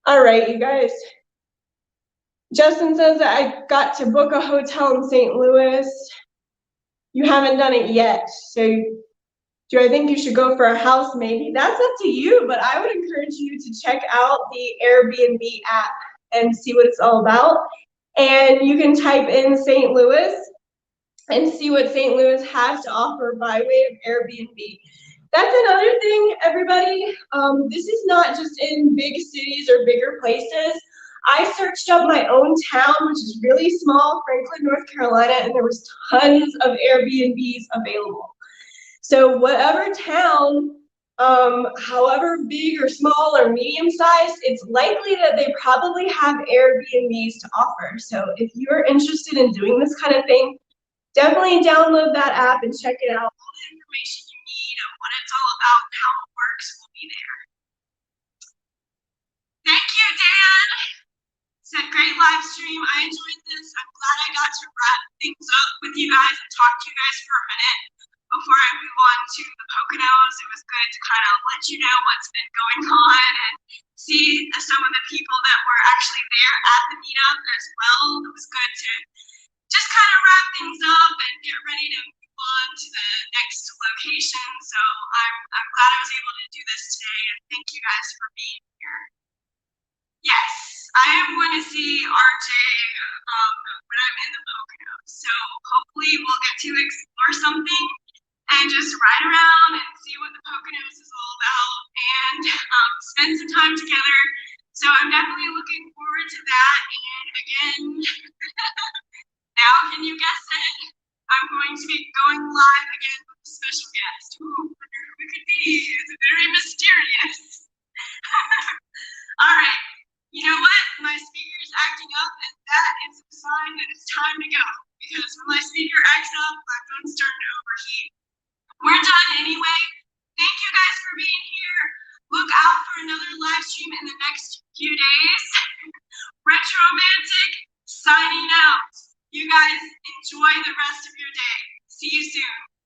All right, you guys. Justin says that I got to book a hotel in St. Louis. You haven't done it yet, so do I think you should go for a house? Maybe. That's up to you, but I would encourage you to check out the Airbnb app and see what it's all about. And you can type in St. Louis and see what St. Louis has to offer by way of Airbnb. That's another thing, everybody. This is not just in big cities or bigger places. I searched up my own town, which is really small, Franklin, North Carolina, and there was tons of Airbnbs available. So whatever town, however big or small or medium sized, it's likely that they probably have Airbnbs to offer. So if you're interested in doing this kind of thing, definitely download that app and check it out. All the information you need on what it's all about and how it works will be there. Thank you, Dan. It's a great live stream. I enjoyed this. I'm glad I got to wrap things up with you guys and talk to you guys for a minute before I move on to the Poconos. It was good to kind of let you know what's been going on and see some of the people that were actually there at the meetup as well. It was good to just kind of wrap things up and get ready to move on to the next location. So I'm glad I was able to do this today, and thank you guys for being here. Yes, I am going to see RJ when I'm in the Poconos. So hopefully we'll get to explore something and just ride around and see what the Poconos is all about and spend some time together. So I'm definitely looking forward to that. And again, now can you guess it? I'm going to be going live again with a special guest. Ooh, I wonder who it could be. It's very mysterious. All right. You know what? My speaker is acting up, and that is a sign that it's time to go. Because when my speaker acts up, my phone's starting to overheat. We're done anyway. guys for being here. Look out for another live stream in the next few days. Retromantic signing out. You guys enjoy the rest of your day. See you soon.